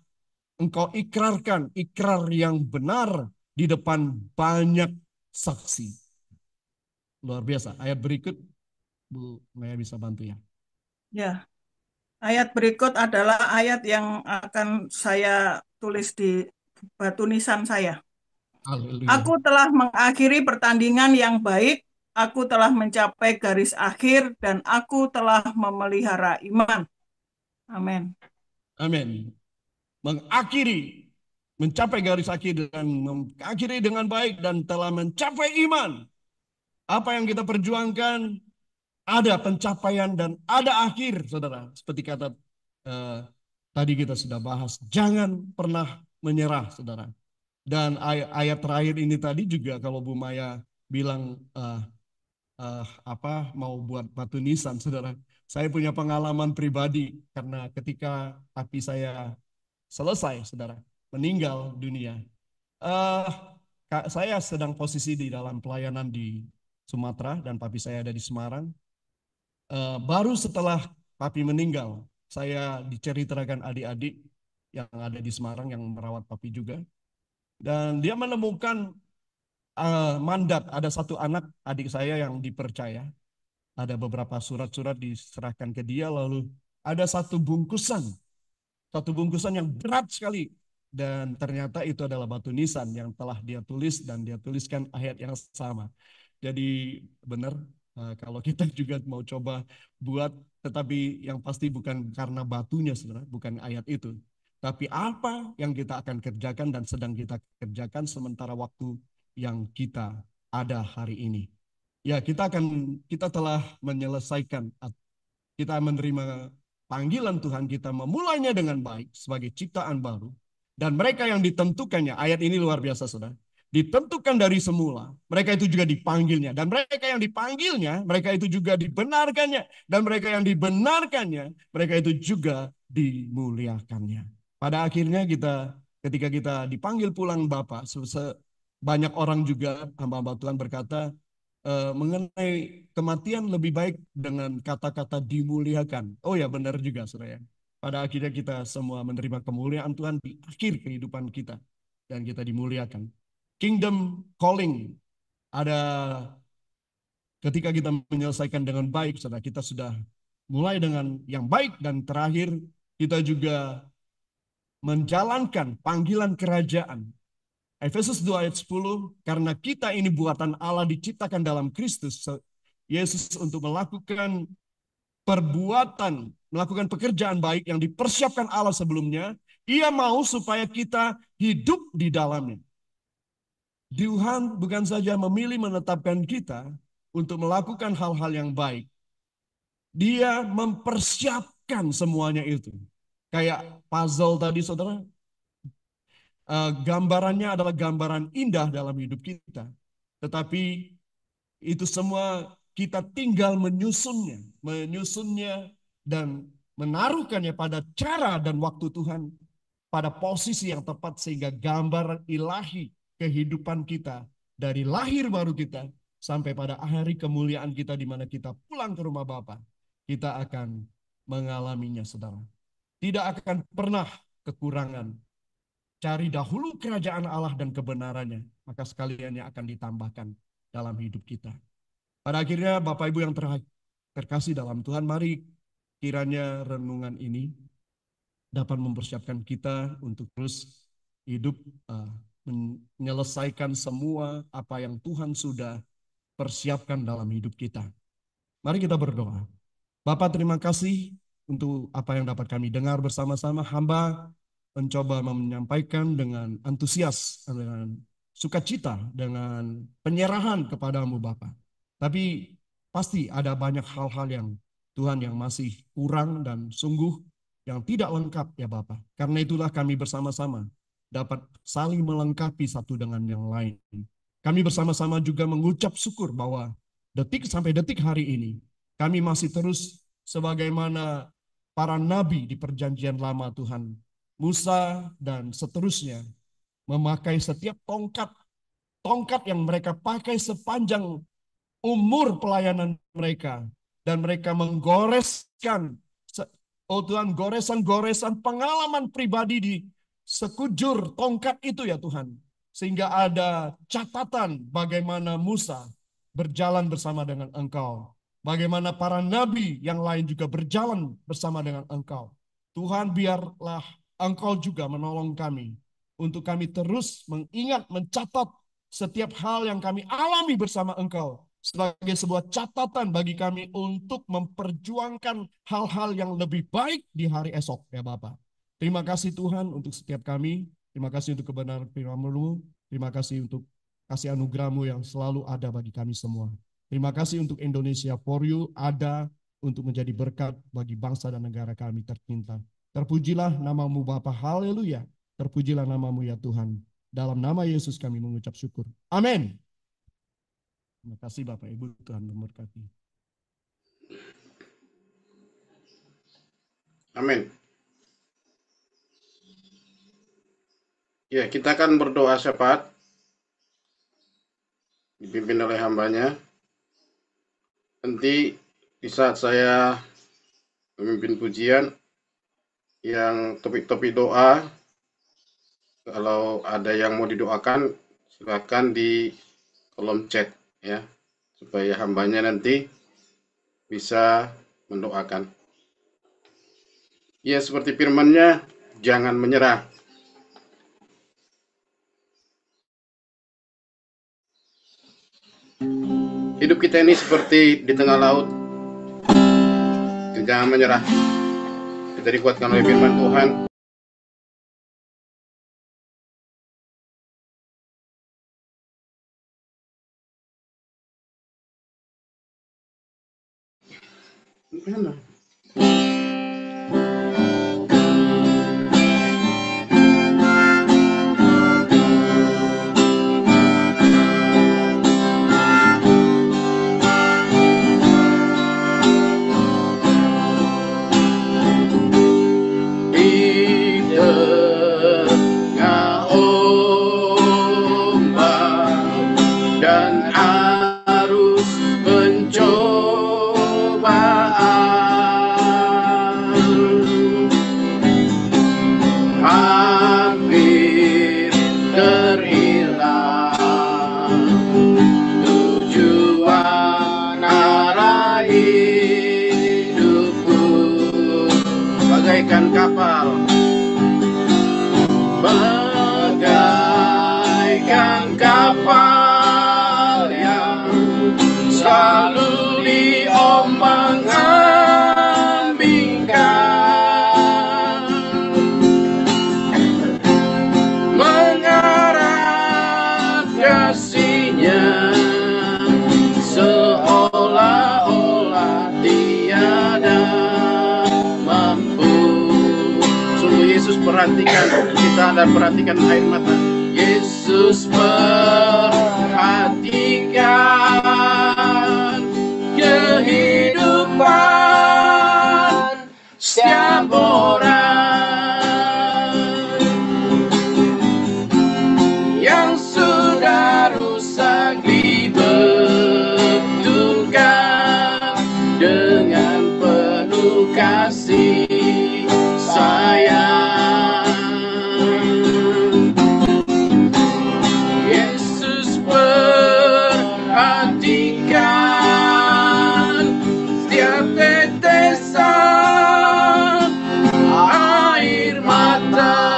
engkau ikrarkan ikrar yang benar di depan banyak saksi. Luar biasa. Ayat berikut Bu Maya bisa bantu ya. Ya, ayat berikut adalah ayat yang akan saya tulis di batu nisan saya. Haleluya. Aku telah mengakhiri pertandingan yang baik, aku telah mencapai garis akhir, dan aku telah memelihara iman. Amin. Amin. Mencapai garis akhir dan mengakhiri dengan baik dan telah mencapai iman. Apa yang kita perjuangkan, ada pencapaian dan ada akhir, saudara. Seperti kata tadi kita sudah bahas, jangan pernah menyerah, saudara. Dan ayat terakhir ini tadi juga kalau Bu Maya bilang mau buat batu nisan, saudara. Saya punya pengalaman pribadi karena ketika papi saya selesai, saudara, meninggal dunia. Saya sedang posisi di dalam pelayanan di Sumatera dan papi saya ada di Semarang. Baru setelah papi meninggal, saya diceritakan adik-adik yang ada di Semarang yang merawat papi juga. Dan dia menemukan mandat, ada satu anak adik saya yang dipercaya. Ada beberapa surat-surat diserahkan ke dia, lalu ada satu bungkusan yang berat sekali. Dan ternyata itu adalah batu nisan yang telah dia tulis dan dia tuliskan ayat yang sama. Jadi benar, kalau kita juga mau coba buat, tetapi yang pasti bukan karena batunya, saudara, bukan ayat itu. Tapi apa yang kita akan kerjakan dan sedang kita kerjakan sementara waktu yang kita ada hari ini. Ya, kita telah menyelesaikan, kita menerima panggilan Tuhan, kita memulainya dengan baik sebagai ciptaan baru. Dan mereka yang ditentukannya, ayat ini luar biasa, saudara. Ditentukan dari semula, mereka itu juga dipanggilnya. Dan mereka yang dipanggilnya, mereka itu juga dibenarkannya. Dan mereka yang dibenarkannya, mereka itu juga dimuliakannya. Pada akhirnya ketika kita dipanggil pulang Bapa, banyak orang juga, hamba-hamba Tuhan berkata, mengenai kematian lebih baik dengan kata-kata dimuliakan. Oh ya, benar juga, saudara. Pada akhirnya kita semua menerima kemuliaan Tuhan di akhir kehidupan kita. Dan kita dimuliakan. Kingdom calling, ada ketika kita menyelesaikan dengan baik, saudara, kita sudah mulai dengan yang baik dan terakhir kita juga menjalankan panggilan kerajaan. Efesus 2 ayat 10, karena kita ini buatan Allah diciptakan dalam Kristus Yesus untuk melakukan pekerjaan baik yang dipersiapkan Allah sebelumnya. Ia mau supaya kita hidup di dalamnya. Tuhan bukan saja memilih menetapkan kita untuk melakukan hal-hal yang baik. Dia mempersiapkan semuanya itu. Kayak puzzle tadi, saudara. Gambarannya adalah gambaran indah dalam hidup kita. Tetapi Itu semua kita tinggal menyusunnya dan menaruhkannya pada cara dan waktu Tuhan, pada posisi yang tepat sehingga gambaran ilahi kehidupan kita dari lahir baru kita sampai pada hari kemuliaan kita di mana kita pulang ke rumah Bapa, kita akan mengalaminya, saudara. Tidak akan pernah kekurangan. Cari dahulu kerajaan Allah dan kebenarannya, maka sekaliannya akan ditambahkan dalam hidup kita. Pada akhirnya Bapak Ibu yang terkasih dalam Tuhan, mari kiranya renungan ini dapat mempersiapkan kita untuk terus hidup menyelesaikan semua apa yang Tuhan sudah persiapkan dalam hidup kita. Mari kita berdoa. Bapak, terima kasih untuk apa yang dapat kami dengar bersama-sama. Hamba mencoba menyampaikan dengan antusias, dengan sukacita, dengan penyerahan kepadamu Bapa. Tapi pasti ada banyak hal-hal yang Tuhan yang masih kurang dan sungguh yang tidak lengkap ya Bapa. Karena itulah kami bersama-sama dapat saling melengkapi satu dengan yang lain. Kami bersama-sama juga mengucap syukur bahwa detik sampai detik hari ini kami masih terus sebagaimana para nabi di perjanjian lama Tuhan, Musa dan seterusnya, memakai setiap tongkat yang mereka pakai sepanjang umur pelayanan mereka, dan mereka menggoreskan, oh Tuhan, goresan-goresan pengalaman pribadi di sekujur tongkat itu ya Tuhan, sehingga ada catatan bagaimana Musa berjalan bersama dengan Engkau, bagaimana para nabi yang lain juga berjalan bersama dengan Engkau. Tuhan, biarlah Engkau juga menolong kami untuk kami terus mengingat, mencatat setiap hal yang kami alami bersama Engkau sebagai sebuah catatan bagi kami untuk memperjuangkan hal-hal yang lebih baik di hari esok ya Bapak. Terima kasih Tuhan untuk setiap kami. Terima kasih untuk kebenaran firman-Mu. Terima kasih untuk kasih anugerah-Mu yang selalu ada bagi kami semua. Terima kasih untuk Indonesia for You ada untuk menjadi berkat bagi bangsa dan negara kami tercinta. Terpujilah nama-Mu Bapa, haleluya. Terpujilah nama-Mu ya Tuhan. Dalam nama Yesus kami mengucap syukur. Amin. Terima kasih Bapak Ibu, Tuhan memberkati. Amin. Ya, kita akan berdoa syafaat dipimpin oleh hambanya. Nanti di saat saya memimpin pujian, yang topik-topik doa, kalau ada yang mau didoakan, silakan di kolom chat ya, supaya hambanya nanti bisa mendoakan. Ya, seperti firman-Nya, jangan menyerah. Hidup kita ini seperti di tengah laut. Jangan menyerah. Kita dikuatkan oleh firman Tuhan. Mana? Bagaikan kapal, bagaikan kapal yang selalu diombang-ambingkan, mengarah kasihnya seolah-olah tiada mampu. Yesus perhatikan kita dan perhatikan air mata. Yesus perhatikan sayang. Yesus perhatikan setiap tetesan air mata.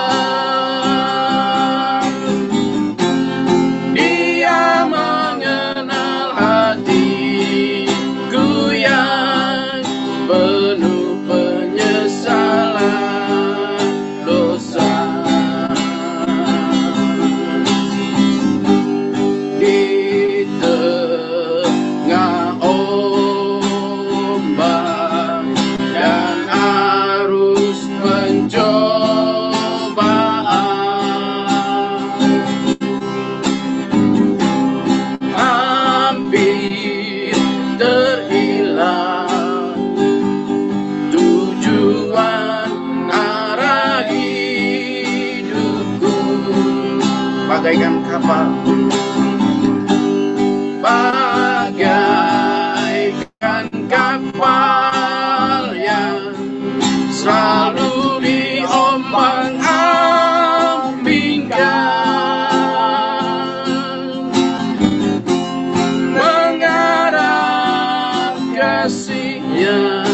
Dia mengenal hatiku yang penuh penyesalan dosa. Di tengah ombak dan arus pencobaan, hampir terhilang tujuan arah hidupku. Bagaikan kapal, bagaikan kapal yang selalu diombang-ambingkan, mengarah kasihnya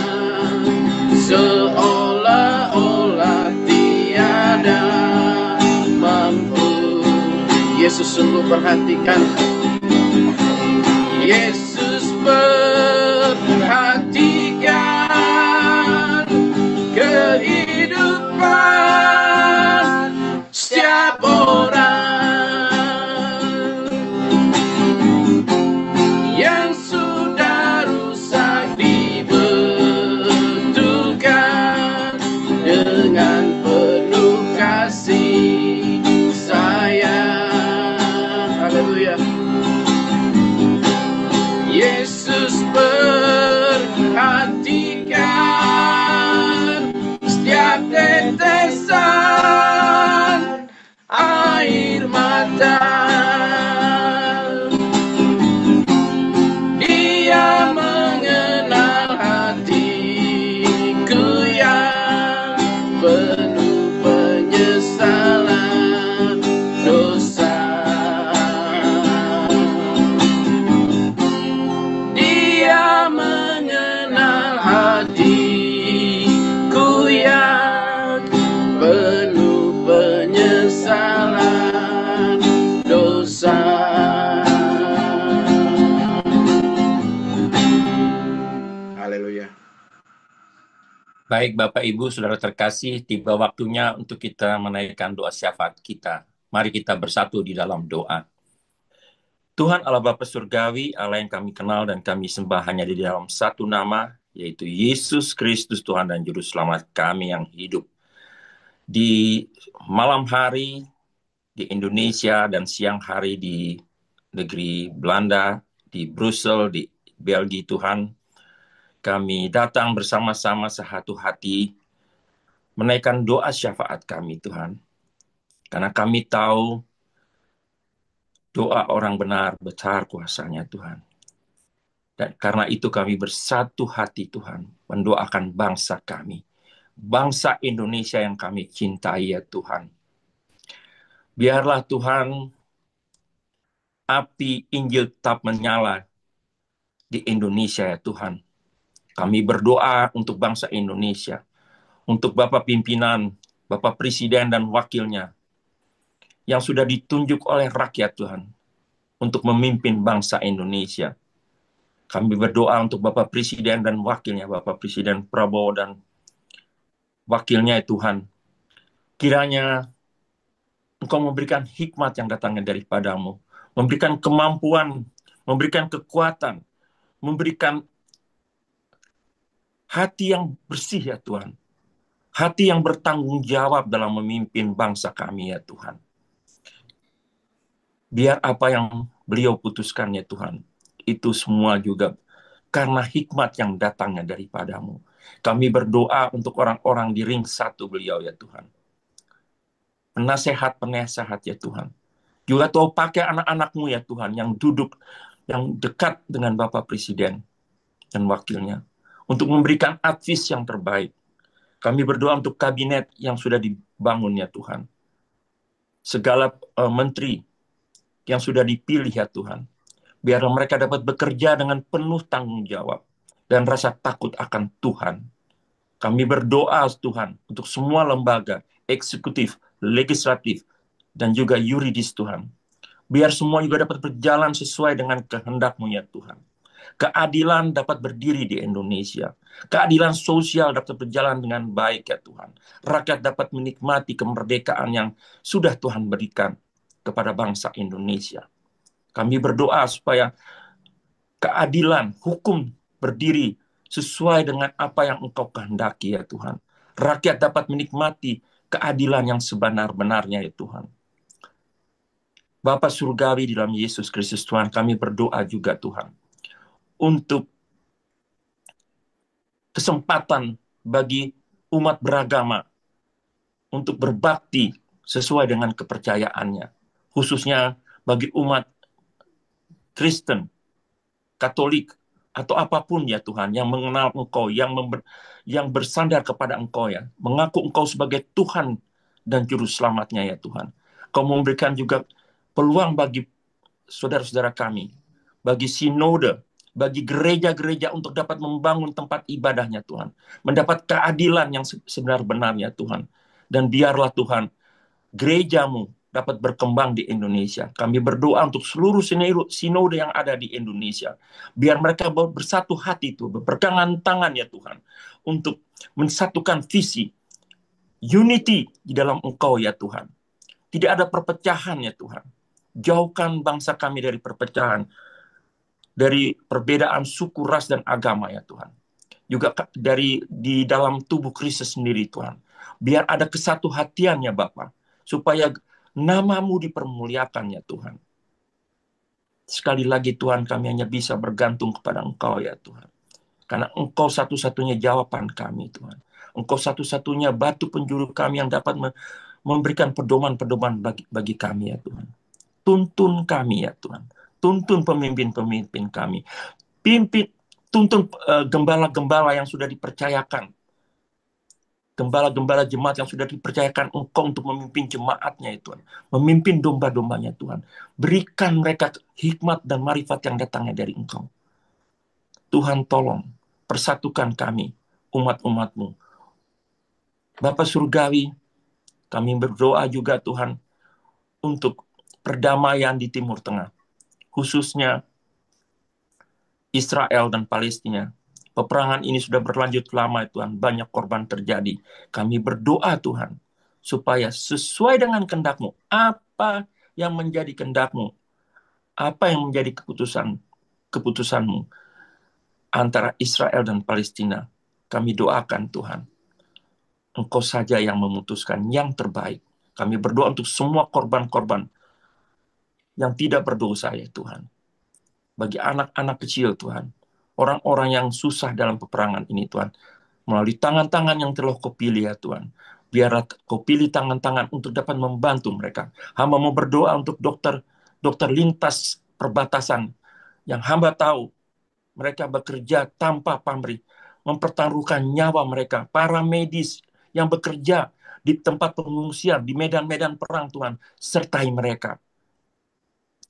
seolah-olah tiada mampu. Yesus sungguh perhatikan. Yesus perhatikan kehidupan setiap orang yang sudah rusak, dibetulkan dengan penuh kasih sayang. Haleluya. Yesus perhatikan setiap tetesan air mata. Dia mengenal hatiku yang penuh penyesalan dosa. Dia mengenal hatiku yang penuh penyesalan dosa. Haleluya. Baik Bapak Ibu, Saudara terkasih, tiba waktunya untuk kita menaikkan doa syafaat kita. Mari kita bersatu di dalam doa. Tuhan Allah Bapa Surgawi, Allah yang kami kenal dan kami sembah hanya di dalam satu nama, yaitu Yesus Kristus Tuhan dan Juru Selamat kami yang hidup. Di malam hari di Indonesia dan siang hari di negeri Belanda, di Brussel, di Belgia Tuhan, kami datang bersama-sama sehatu hati menaikkan doa syafaat kami Tuhan. Karena kami tahu doa orang benar besar kuasanya Tuhan. Dan karena itu kami bersatu hati Tuhan, mendoakan bangsa kami. Bangsa Indonesia yang kami cintai ya Tuhan. Biarlah Tuhan, api Injil tetap menyala di Indonesia ya Tuhan. Kami berdoa untuk bangsa Indonesia, untuk Bapak pimpinan, Bapak Presiden dan wakilnya, yang sudah ditunjuk oleh rakyat Tuhan untuk memimpin bangsa Indonesia. Kami berdoa untuk Bapak Presiden dan wakilnya, Bapak Presiden Prabowo dan wakilnya Tuhan. Kiranya Engkau memberikan hikmat yang datangnya daripadamu, memberikan kemampuan, memberikan kekuatan, memberikan hati yang bersih ya Tuhan. Hati yang bertanggung jawab dalam memimpin bangsa kami ya Tuhan. Biar apa yang beliau putuskan ya Tuhan, itu semua juga karena hikmat yang datangnya daripadamu. Kami berdoa untuk orang-orang di ring satu beliau ya Tuhan. Penasehat-penasehat ya Tuhan. Juga Tuhan pakai anak-anakmu ya Tuhan, yang duduk, yang dekat dengan Bapak Presiden dan wakilnya. Untuk memberikan advice yang terbaik. Kami berdoa untuk kabinet yang sudah dibangun ya Tuhan. Segala menteri yang sudah dipilih ya Tuhan. Biarlah mereka dapat bekerja dengan penuh tanggung jawab dan rasa takut akan Tuhan. Kami berdoa Tuhan untuk semua lembaga, eksekutif, legislatif, dan juga yuridis Tuhan. Biar semua juga dapat berjalan sesuai dengan kehendak-Mu ya Tuhan. Keadilan dapat berdiri di Indonesia. Keadilan sosial dapat berjalan dengan baik ya Tuhan. Rakyat dapat menikmati kemerdekaan yang sudah Tuhan berikan kepada bangsa Indonesia. Kami berdoa supaya keadilan, hukum berdiri sesuai dengan apa yang Engkau kehendaki ya Tuhan. Rakyat dapat menikmati keadilan yang sebenar-benarnya ya Tuhan. Bapa surgawi di dalam Yesus Kristus Tuhan, kami berdoa juga Tuhan untuk kesempatan bagi umat beragama untuk berbakti sesuai dengan kepercayaannya. Khususnya bagi umat Kristen, Katolik, atau apapun ya Tuhan, yang mengenal Engkau, yang bersandar kepada Engkau ya, mengaku Engkau sebagai Tuhan dan Juru Selamatnya ya Tuhan. Kau memberikan juga peluang bagi saudara-saudara kami, bagi sinode, bagi gereja-gereja untuk dapat membangun tempat ibadahnya Tuhan. Mendapat keadilan yang sebenar-benarnya Tuhan. Dan biarlah Tuhan, gereja-Mu dapat berkembang di Indonesia. Kami berdoa untuk seluruh sinode yang ada di Indonesia. Biar mereka bersatu hati Tuhan, berpegangan tangan ya Tuhan. Untuk mensatukan visi, unity di dalam Engkau ya Tuhan. Tidak ada perpecahan ya Tuhan. Jauhkan bangsa kami dari perpecahan, dari perbedaan suku, ras, dan agama ya Tuhan. Juga di dalam tubuh Kristus sendiri Tuhan. Biar ada kesatuhatian ya Bapa, supaya nama-Mu dipermuliakan ya Tuhan. Sekali lagi Tuhan, kami hanya bisa bergantung kepada Engkau ya Tuhan. Karena Engkau satu-satunya jawaban kami Tuhan. Engkau satu-satunya batu penjuru kami yang dapat memberikan pedoman-pedoman bagi kami ya Tuhan. Tuntun kami ya Tuhan. Tuntun pemimpin-pemimpin kami. Tuntun gembala-gembala yang sudah dipercayakan. Gembala-gembala jemaat yang sudah dipercayakan Engkau untuk memimpin jemaatnya ya Tuhan. Memimpin domba-dombanya Tuhan. Berikan mereka hikmat dan marifat yang datangnya dari Engkau. Tuhan tolong, persatukan kami, umat-umat-Mu. Bapa surgawi, kami berdoa juga Tuhan, untuk perdamaian di Timur Tengah. Khususnya Israel dan Palestina. Peperangan ini sudah berlanjut lama Tuhan, banyak korban terjadi. Kami berdoa Tuhan, supaya sesuai dengan kehendak-Mu, apa yang menjadi kehendak-Mu, apa yang menjadi keputusan-Mu antara Israel dan Palestina. Kami doakan Tuhan, Engkau saja yang memutuskan yang terbaik. Kami berdoa untuk semua korban-korban yang tidak berdosa ya Tuhan. Bagi anak-anak kecil Tuhan, orang-orang yang susah dalam peperangan ini Tuhan, melalui tangan-tangan yang telah Kau pilih ya Tuhan. Biarlah Kau pilih tangan-tangan untuk dapat membantu mereka. Hamba mau berdoa untuk dokter lintas perbatasan, yang hamba tahu mereka bekerja tanpa pamrih, mempertaruhkan nyawa mereka. Para medis yang bekerja di tempat pengungsian, di medan-medan perang Tuhan, sertai mereka.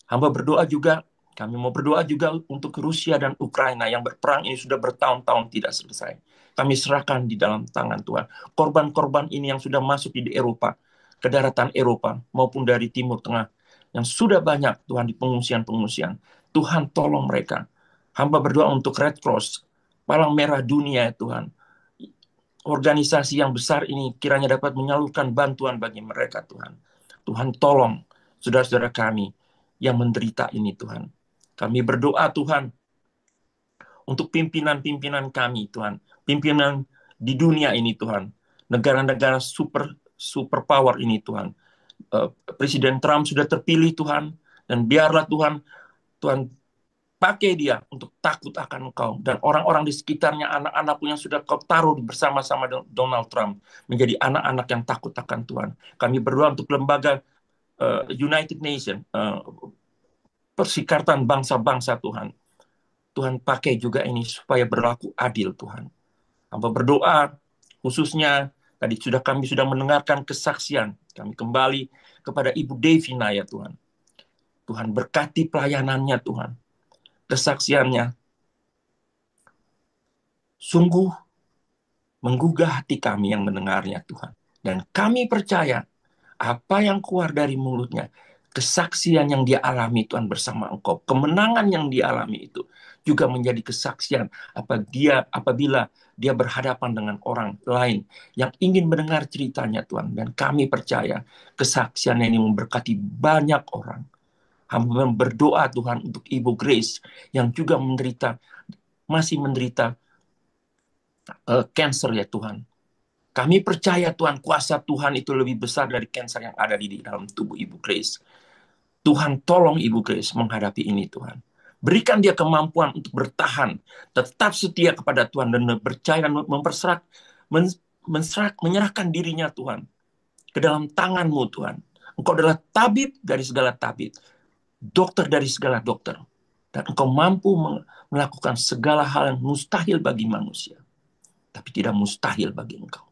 Hamba berdoa juga, kami mau berdoa juga untuk Rusia dan Ukraina yang berperang ini sudah bertahun-tahun tidak selesai. Kami serahkan di dalam tangan Tuhan. Korban-korban ini yang sudah masuk di Eropa, ke daratan Eropa, maupun dari Timur Tengah, yang sudah banyak Tuhan di pengungsian-pengungsian. Tuhan tolong mereka. Hamba berdoa untuk Red Cross, Palang Merah Dunia ya Tuhan. Organisasi yang besar ini kiranya dapat menyalurkan bantuan bagi mereka Tuhan. Tuhan tolong saudara-saudara kami yang menderita ini Tuhan. Kami berdoa Tuhan untuk pimpinan-pimpinan kami Tuhan. Pimpinan di dunia ini Tuhan. Negara-negara superpower ini Tuhan. Presiden Trump sudah terpilih Tuhan. Dan biarlah Tuhan pakai dia untuk takut akan Engkau. Dan orang-orang di sekitarnya, anak-anakku yang sudah Kau taruh bersama-sama Donald Trump, menjadi anak-anak yang takut akan Tuhan. Kami berdoa untuk lembaga United Nations, Perserikatan Bangsa-Bangsa Tuhan. Tuhan pakai juga ini supaya berlaku adil Tuhan. Hamba berdoa Khususnya tadi kami sudah mendengarkan kesaksian. Kami kembali kepada Ibu Devina ya Tuhan. Tuhan berkati pelayanannya Tuhan. Kesaksiannya sungguh menggugah hati kami yang mendengarnya Tuhan. Dan kami percaya apa yang keluar dari mulutnya, kesaksian yang dia alami Tuhan bersama Engkau, kemenangan yang dia alami itu juga menjadi kesaksian apabila dia berhadapan dengan orang lain yang ingin mendengar ceritanya Tuhan. Dan kami percaya kesaksian ini memberkati banyak orang. Hamba berdoa Tuhan untuk Ibu Grace yang juga masih menderita cancer ya Tuhan. Kami percaya Tuhan, kuasa Tuhan itu lebih besar dari cancer yang ada di dalam tubuh Ibu Grace. Tuhan tolong Ibu Grace menghadapi ini Tuhan. Berikan dia kemampuan untuk bertahan, tetap setia kepada Tuhan dan percaya dan menyerahkan dirinya Tuhan ke dalam tangan-Mu Tuhan. Engkau adalah tabib dari segala tabib, dokter dari segala dokter. Dan Engkau mampu melakukan segala hal yang mustahil bagi manusia, tapi tidak mustahil bagi Engkau.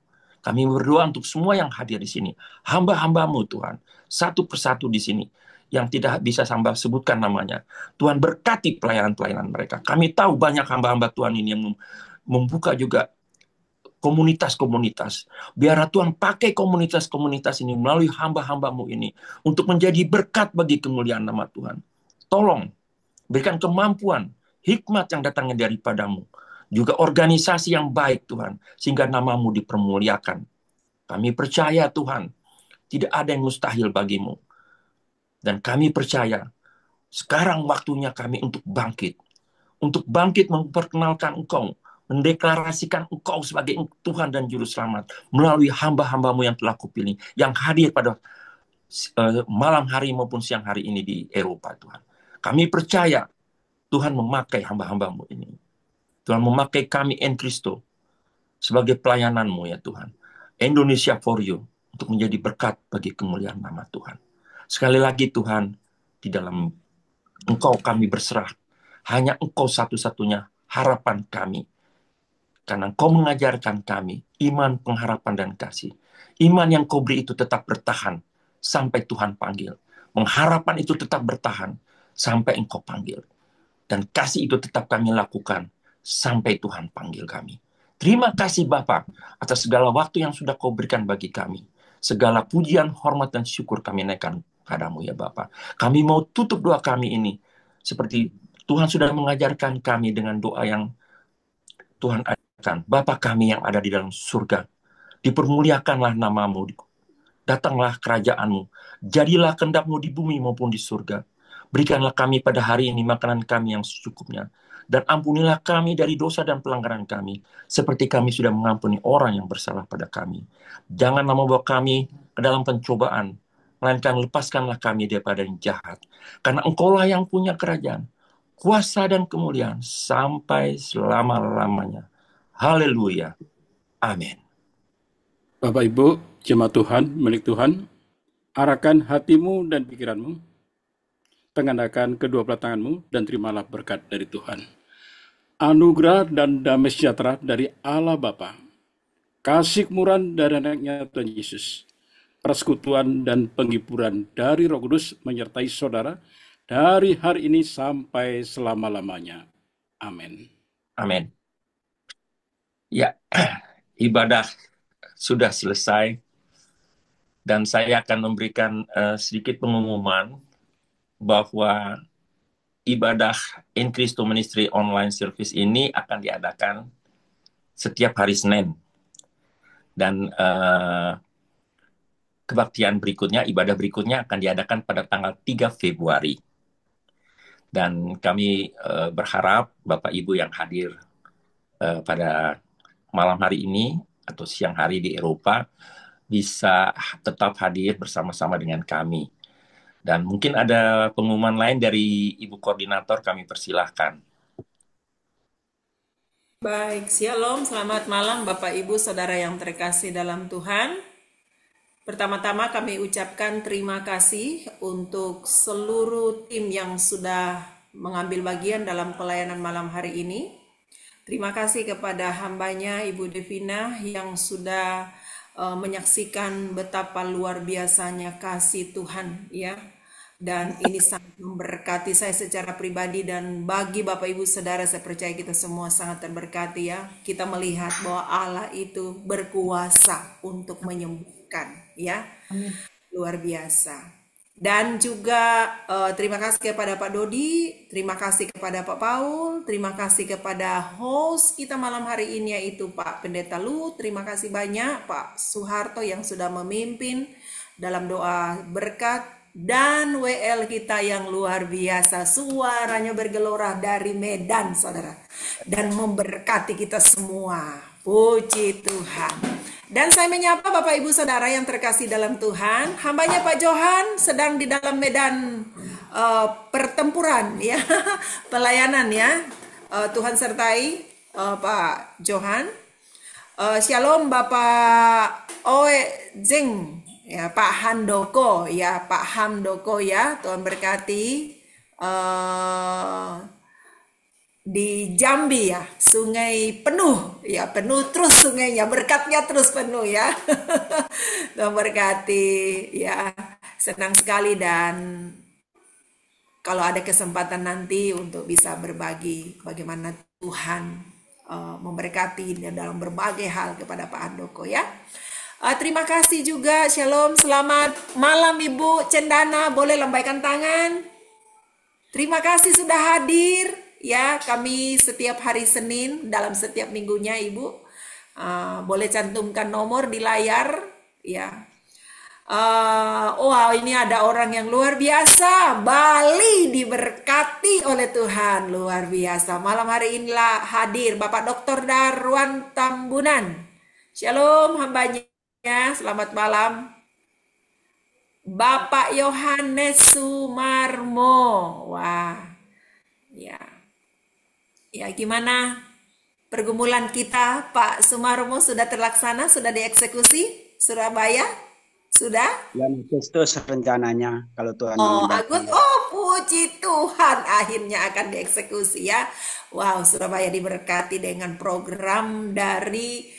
Kami berdoa untuk semua yang hadir di sini, hamba-hamba-Mu Tuhan, satu persatu di sini, yang tidak bisa hamba sebutkan namanya. Tuhan berkati pelayanan-pelayanan mereka. Kami tahu banyak hamba-hamba Tuhan ini yang membuka juga komunitas-komunitas. Biar Tuhan pakai komunitas-komunitas ini melalui hamba-hamba-Mu ini untuk menjadi berkat bagi kemuliaan nama Tuhan. Tolong, berikan kemampuan, hikmat yang datangnya daripada-Mu. Juga organisasi yang baik Tuhan, sehingga nama-Mu dipermuliakan. Kami percaya Tuhan, tidak ada yang mustahil bagi-Mu. Dan kami percaya, sekarang waktunya kami untuk bangkit. Untuk bangkit memperkenalkan Engkau, mendeklarasikan Engkau sebagai Tuhan dan Juru Selamat, melalui hamba-hamba-Mu yang telah Kupilih, yang hadir pada malam hari maupun siang hari ini di Eropa Tuhan. Kami percaya, Tuhan memakai hamba-hamba-Mu ini. Tuhan memakai kami en Kristo sebagai pelayanan-Mu ya Tuhan. Indonesia for you, untuk menjadi berkat bagi kemuliaan nama Tuhan. Sekali lagi Tuhan, di dalam Engkau kami berserah. Hanya Engkau satu-satunya harapan kami. Karena Engkau mengajarkan kami iman, pengharapan, dan kasih. Iman yang Kau beri itu tetap bertahan sampai Tuhan panggil. Pengharapan itu tetap bertahan sampai Engkau panggil. Dan kasih itu tetap kami lakukan sampai Tuhan panggil kami. Terima kasih Bapa atas segala waktu yang sudah Kau berikan bagi kami. Segala pujian, hormat, dan syukur kami naikkan padamu ya Bapa. Kami mau tutup doa kami ini seperti Tuhan sudah mengajarkan kami dengan doa yang Tuhan ajarkan. Bapa kami yang ada di dalam surga, dipermuliakanlah nama-Mu, datanglah kerajaan-Mu, jadilah kehendak-Mu di bumi maupun di surga. Berikanlah kami pada hari ini makanan kami yang secukupnya, dan ampunilah kami dari dosa dan pelanggaran kami, seperti kami sudah mengampuni orang yang bersalah pada kami. Janganlah membawa kami ke dalam pencobaan, melainkan lepaskanlah kami daripada yang jahat. Karena Engkaulah yang punya kerajaan, kuasa dan kemuliaan sampai selama-lamanya. Haleluya. Amin. Bapak Ibu, jemaat Tuhan, milik Tuhan, arahkan hatimu dan pikiranmu, tengadahkan kedua belah tanganmu, dan terimalah berkat dari Tuhan. Anugerah dan damai sejahtera dari Allah Bapa, kasih kemurahan dari anaknya Tuhan Yesus, persekutuan dan penghiburan dari Roh Kudus menyertai saudara dari hari ini sampai selama-lamanya. Amin. Amin. Ya, ibadah sudah selesai dan saya akan memberikan sedikit pengumuman bahwa ibadah In Christo Ministry Online Service ini akan diadakan setiap hari Senin. Dan kebaktian berikutnya, ibadah berikutnya akan diadakan pada tanggal 3 Februari. Dan kami berharap Bapak Ibu yang hadir pada malam hari ini atau siang hari di Eropa bisa tetap hadir bersama-sama dengan kami. Dan mungkin ada pengumuman lain dari Ibu Koordinator, kami persilahkan. Baik, shalom, selamat malam Bapak Ibu Saudara yang terkasih dalam Tuhan. Pertama-tama kami ucapkan terima kasih untuk seluruh tim yang sudah mengambil bagian dalam pelayanan malam hari ini. Terima kasih kepada hambanya Ibu Devina yang sudah menyaksikan betapa luar biasanya kasih Tuhan ya. Dan ini sangat memberkati saya secara pribadi dan bagi Bapak Ibu Saudara saya percaya kita semua sangat terberkati ya. Kita melihat bahwa Allah itu berkuasa untuk menyembuhkan ya. Amin. Luar biasa. Dan juga terima kasih kepada Pak Dodi, terima kasih kepada Pak Paul, terima kasih kepada host kita malam hari ini yaitu Pak Pendeta Lu. Terima kasih banyak Pak Soeharto yang sudah memimpin dalam doa berkat dan WL kita yang luar biasa suaranya bergelora dari Medan saudara dan memberkati kita semua. Puji Tuhan. Dan saya menyapa Bapak Ibu Saudara yang terkasih dalam Tuhan. Hambanya Pak Johan sedang di dalam medan pertempuran ya, pelayanan ya. Tuhan sertai Pak Johan. Shalom Bapak Oe Jeng ya, Pak Handoko ya, Pak Hamdoko ya. Tuhan berkati. Di Jambi ya, sungai penuh ya, penuh terus sungainya, berkatnya terus penuh ya. Tuhan berkati ya, senang sekali. Dan kalau ada kesempatan nanti untuk bisa berbagi bagaimana Tuhan memberkati dalam berbagai hal kepada Pak Handoko ya. Terima kasih juga, shalom, selamat malam Ibu Cendana, boleh lambaikan tangan. Terima kasih sudah hadir. Ya, kami setiap hari Senin dalam setiap minggunya Ibu boleh cantumkan nomor di layar ya. Wow, ini ada orang yang luar biasa. Bali diberkati oleh Tuhan, luar biasa. Malam hari inilah hadir Bapak Dr. Darwan Tambunan. Shalom hambanya, selamat malam. Bapak Yohanes Sumarmo. Wah, ya. Ya, gimana pergumulan kita Pak Sumarmo, sudah terlaksana, sudah dieksekusi Surabaya? Sudah? Bulan Agustus rencananya kalau Tuhan Agus, puji Tuhan, akhirnya akan dieksekusi ya. Wow, Surabaya diberkati dengan program dari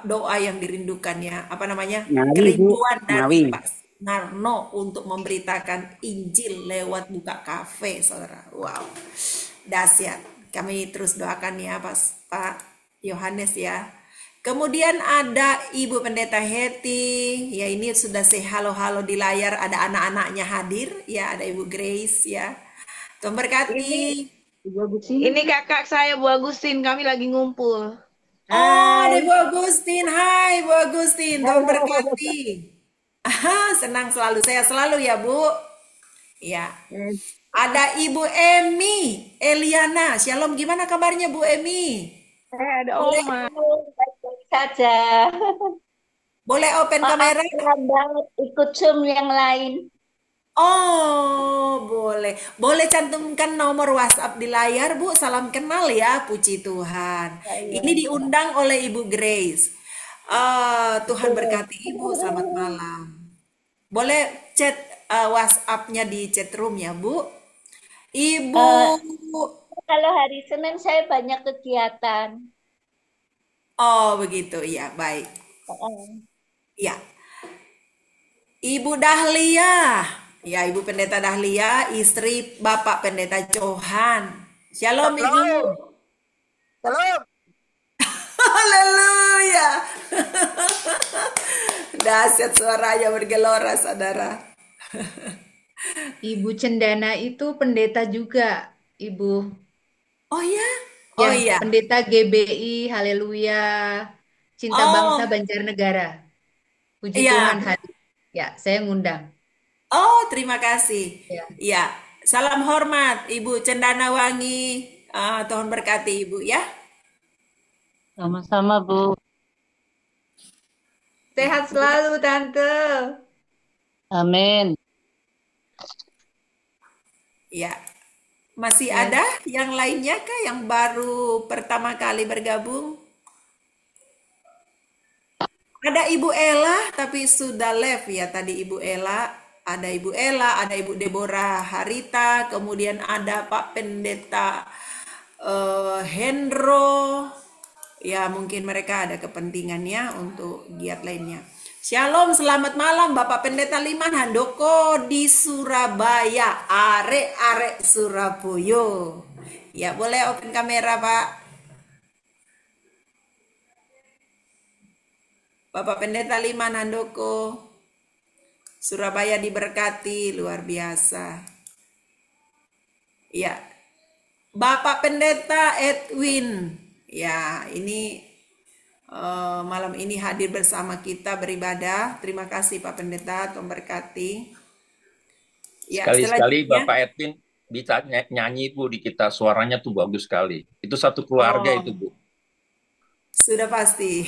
doa yang dirindukan ya. Apa namanya? Kerinduan dari Pak Narno untuk memberitakan Injil lewat buka kafe, saudara. Wow, dahsyat. Kami terus doakan ya Pak Yohanes ya. Kemudian ada Ibu Pendeta Heti, ya ini sudah say halo-halo di layar. Ada anak-anaknya hadir, ya ada Ibu Grace ya. Tuhan berkati. Ini kakak saya Bu Agustin, kami lagi ngumpul. Ada Bu Agustin, hai Bu Agustin, Tuhan berkati. Senang selalu, saya selalu ya Bu. Ya. Ada Ibu Emi Eliana. Shalom, gimana kabarnya Bu Emi? Ada Oma. Baik-baik saja. Boleh open kamera? Banget ikut Zoom yang lain. Oh, boleh. Boleh cantumkan nomor WhatsApp di layar Bu. Salam kenal ya, puji Tuhan. Ini diundang oleh Ibu Grace. Tuhan berkati Ibu, selamat malam. Boleh chat WhatsApp-nya di chat room ya Bu. Ibu. Kalau hari Senin saya banyak kegiatan. Oh begitu, ya baik. Ya. Ibu Dahlia. Ya, Ibu Pendeta Dahlia, istri Bapak Pendeta Johan. Shalom Ibu. Shalom. Haleluya. Dahsyat suaranya bergelora, saudara. Ibu Cendana itu pendeta juga, Ibu. Oh ya? Ya, Oh iya. pendeta GBI, haleluya. Cinta Bangsa Banjarnegara. Puji Iya. Tuhan hadir. Ya, saya ngundang. Oh, terima kasih. Ya. Ya, salam hormat Ibu Cendana Wangi. Tuhan berkati Ibu ya. Sama-sama Bu. Sehat selalu, Tante. Amin. Ya. Masih ada yang lainnya kah yang baru pertama kali bergabung? Ada Ibu Ella tapi sudah left ya tadi Ibu Ella. ada Ibu Ella, ada Ibu Deborah Harita, kemudian ada Pak Pendeta Hendro. Ya, mungkin mereka ada kepentingannya untuk giat lainnya. Shalom, selamat malam Bapak Pendeta Liman Handoko di Surabaya, arek-arek Surabaya. Ya, boleh open kamera Pak. Bapak Pendeta Liman Handoko, Surabaya diberkati, luar biasa. Ya, Bapak Pendeta Edwin, ya ini malam ini hadir bersama kita beribadah. Terima kasih Pak Pendeta, Tuhan berkati. Ya, Sekali-sekali Bapak Edwin bisa nyanyi Bu di kita, suaranya tuh bagus sekali. Itu satu keluarga itu Bu. Sudah pasti.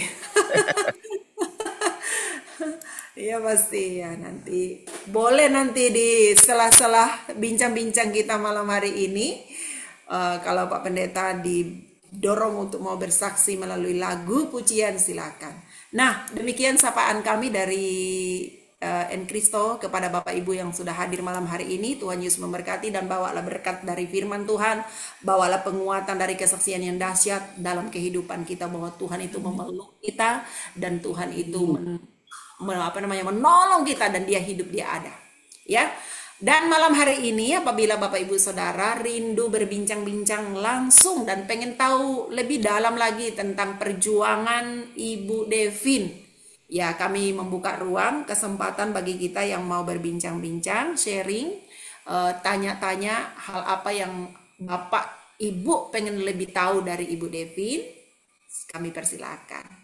Iya pasti ya, nanti boleh nanti di sela-sela bincang-bincang kita malam hari ini, kalau Pak Pendeta didorong untuk mau bersaksi melalui lagu pujian silakan. Nah, demikian sapaan kami dari Encristo kepada Bapak Ibu yang sudah hadir malam hari ini. Tuhan Yesus memberkati dan bawalah berkat dari firman Tuhan, bawalah penguatan dari kesaksian yang dahsyat dalam kehidupan kita, bahwa Tuhan itu memeluk kita dan Tuhan itu menolong kita, dan dia hidup, dia ada, ya. Dan malam hari ini apabila Bapak Ibu Saudara rindu berbincang-bincang langsung dan pengen tahu lebih dalam lagi tentang perjuangan Ibu Devin, ya, kami membuka ruang kesempatan bagi kita yang mau berbincang-bincang, sharing, tanya-tanya hal apa yang Bapak Ibu pengen lebih tahu dari Ibu Devin, kami persilakan.